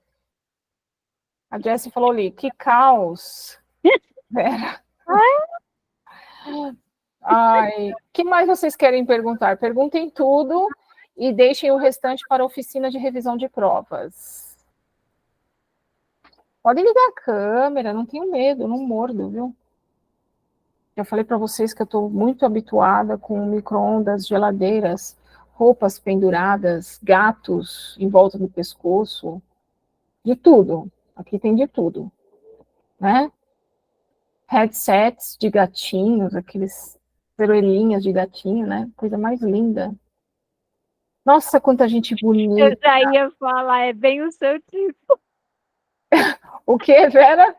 A Jessie falou ali, que caos. Ai, que mais vocês querem perguntar? Perguntem tudo e deixem o restante para a oficina de revisão de provas. Podem ligar a câmera, não tenho medo, não mordo, viu? Já falei para vocês que eu estou muito habituada com micro-ondas, geladeiras, roupas penduradas, gatos em volta do pescoço, de tudo. Aqui tem de tudo, né? Headsets de gatinhos, aqueles orelhinhas de gatinho, né? Coisa mais linda. Nossa, quanta gente Eu bonita. já ia falar, é bem o seu tipo. O que, Vera?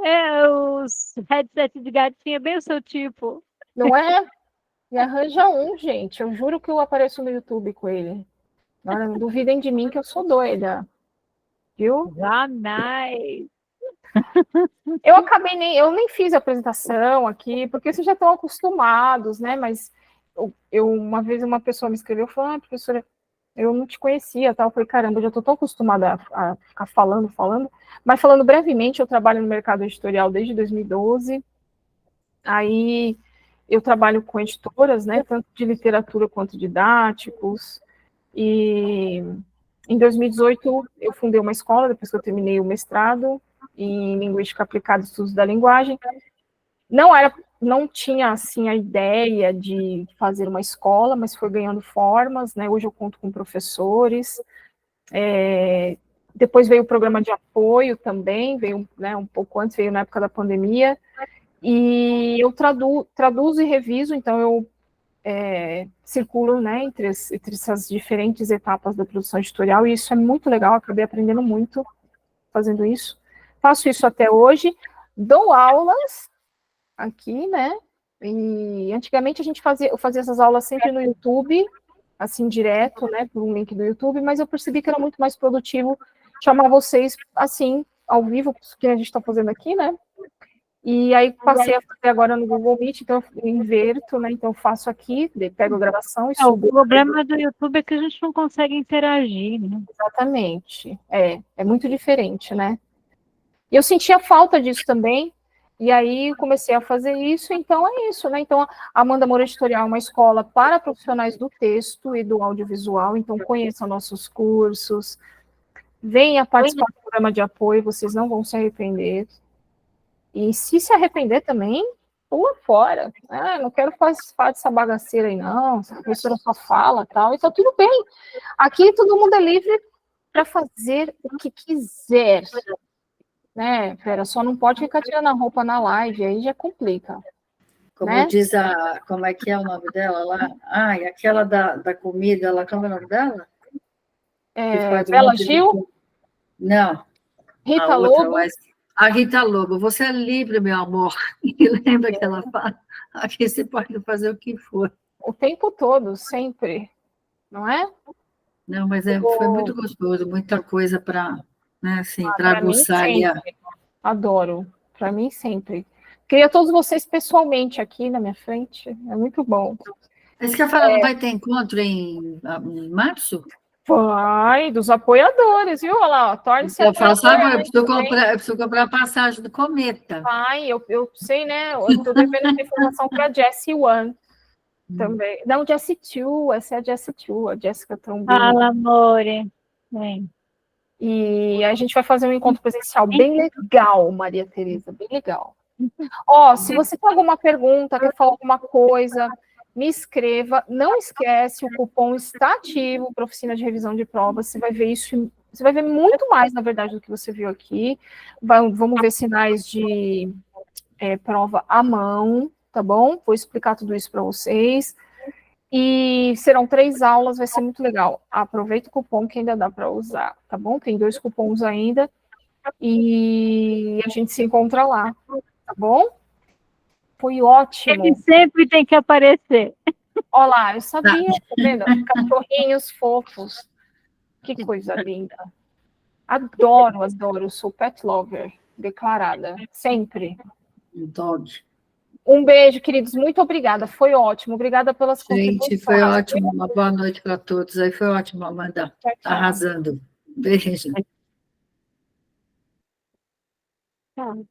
É, os headsets de gatinho é bem o seu tipo. Não é? Me arranja um, gente. Eu juro que eu apareço no YouTube com ele. Agora, não duvidem de mim que eu sou doida. Viu? Jamais. Eu nem fiz a apresentação aqui, porque vocês já estão acostumados, né? Mas uma vez uma pessoa me escreveu e falou, professora, eu não te conhecia, tal. Eu falei, caramba, eu já estou tão acostumada a ficar falando. Mas falando brevemente, eu trabalho no mercado editorial desde 2012. Aí eu trabalho com editoras, né? Tanto de literatura quanto didáticos. E em 2018 eu fundei uma escola, depois que eu terminei o mestrado em Linguística Aplicada e Estudos da Linguagem. Não tinha, assim, a ideia de fazer uma escola, mas foi ganhando formas, né? Hoje eu conto com professores. Depois veio o programa de apoio também, veio, né, um pouco antes, veio na época da pandemia. E eu traduzo e reviso, então eu circulo, né, entre essas diferentes etapas da produção editorial, e isso é muito legal, acabei aprendendo muito fazendo isso. Faço isso até hoje, dou aulas aqui, né, e antigamente eu fazia essas aulas sempre no YouTube, assim, direto, né, por um link do YouTube, mas eu percebi que era muito mais produtivo chamar vocês, assim, ao vivo, que a gente está fazendo aqui, né, e aí passei a fazer agora no Google Meet, então eu inverto, né? Então eu faço aqui, pego a gravação e O subo. problema do YouTube é que a gente não consegue interagir, né? Exatamente. É muito diferente, né? E eu sentia falta disso também, e aí comecei a fazer isso, então é isso, né? Então a Amanda Moura Editorial é uma escola para profissionais do texto e do audiovisual, então conheçam nossos cursos, venha participar do programa de apoio, vocês não vão se arrepender. E se arrepender também, pula fora. Não quero falar dessa bagaceira aí, não. Essa professora só fala tal. E tá tudo bem. Aqui todo mundo é livre para fazer o que quiser. Né, Vera? Só não pode ficar tirando a roupa na live, aí já complica. Como né? diz como é que é o nome dela lá? E aquela da comida lá, como é o nome dela? Bela Gil? Não. Rita Lobo? A Rita Lobo, você é livre, meu amor. E lembra que ela fala? Aqui você pode fazer o que for. O tempo todo, sempre. Não é? Não, mas foi muito gostoso, muita coisa para, né, assim, para aguçar ali. Adoro, para mim sempre. Queria todos vocês pessoalmente aqui na minha frente, é muito bom. Mas que eu falo, vai ter encontro em março? Vai, dos apoiadores, viu? Olha lá, torne-se apoiador. Eu preciso comprar a passagem do Cometa. Vai, eu sei, né? Eu estou devendo essa informação para a Jessie One também. Não, Jessie Two, essa é a Jessie Two, a Jéssica Trombini. Fala, amore. Bem. E a gente vai fazer um encontro presencial bem legal, Maria Tereza, bem legal. Se você tem alguma pergunta, quer falar alguma coisa, me escreva. Não esquece, o cupom está ativo para oficina de revisão de provas. Você vai ver isso, você vai ver muito mais, na verdade, do que você viu aqui. Vamos ver sinais de prova à mão, tá bom? Vou explicar tudo isso para vocês. E serão 3 aulas, vai ser muito legal. Aproveita o cupom que ainda dá para usar, tá bom? Tem 2 cupons ainda. E a gente se encontra lá, tá bom? Foi ótimo. Ele sempre tem que aparecer. Olha lá, eu sabia, tá vendo? Cachorrinhos fofos. Que coisa linda. Adoro, adoro. Sou pet lover, declarada, sempre. Dog. Um beijo, queridos. Muito obrigada. Foi ótimo. Obrigada pelas contribuições. Gente, foi ótimo. Uma boa noite para todos. Aí foi ótimo, Amanda. Tchau, tchau. Arrasando. Beijo. Tchau.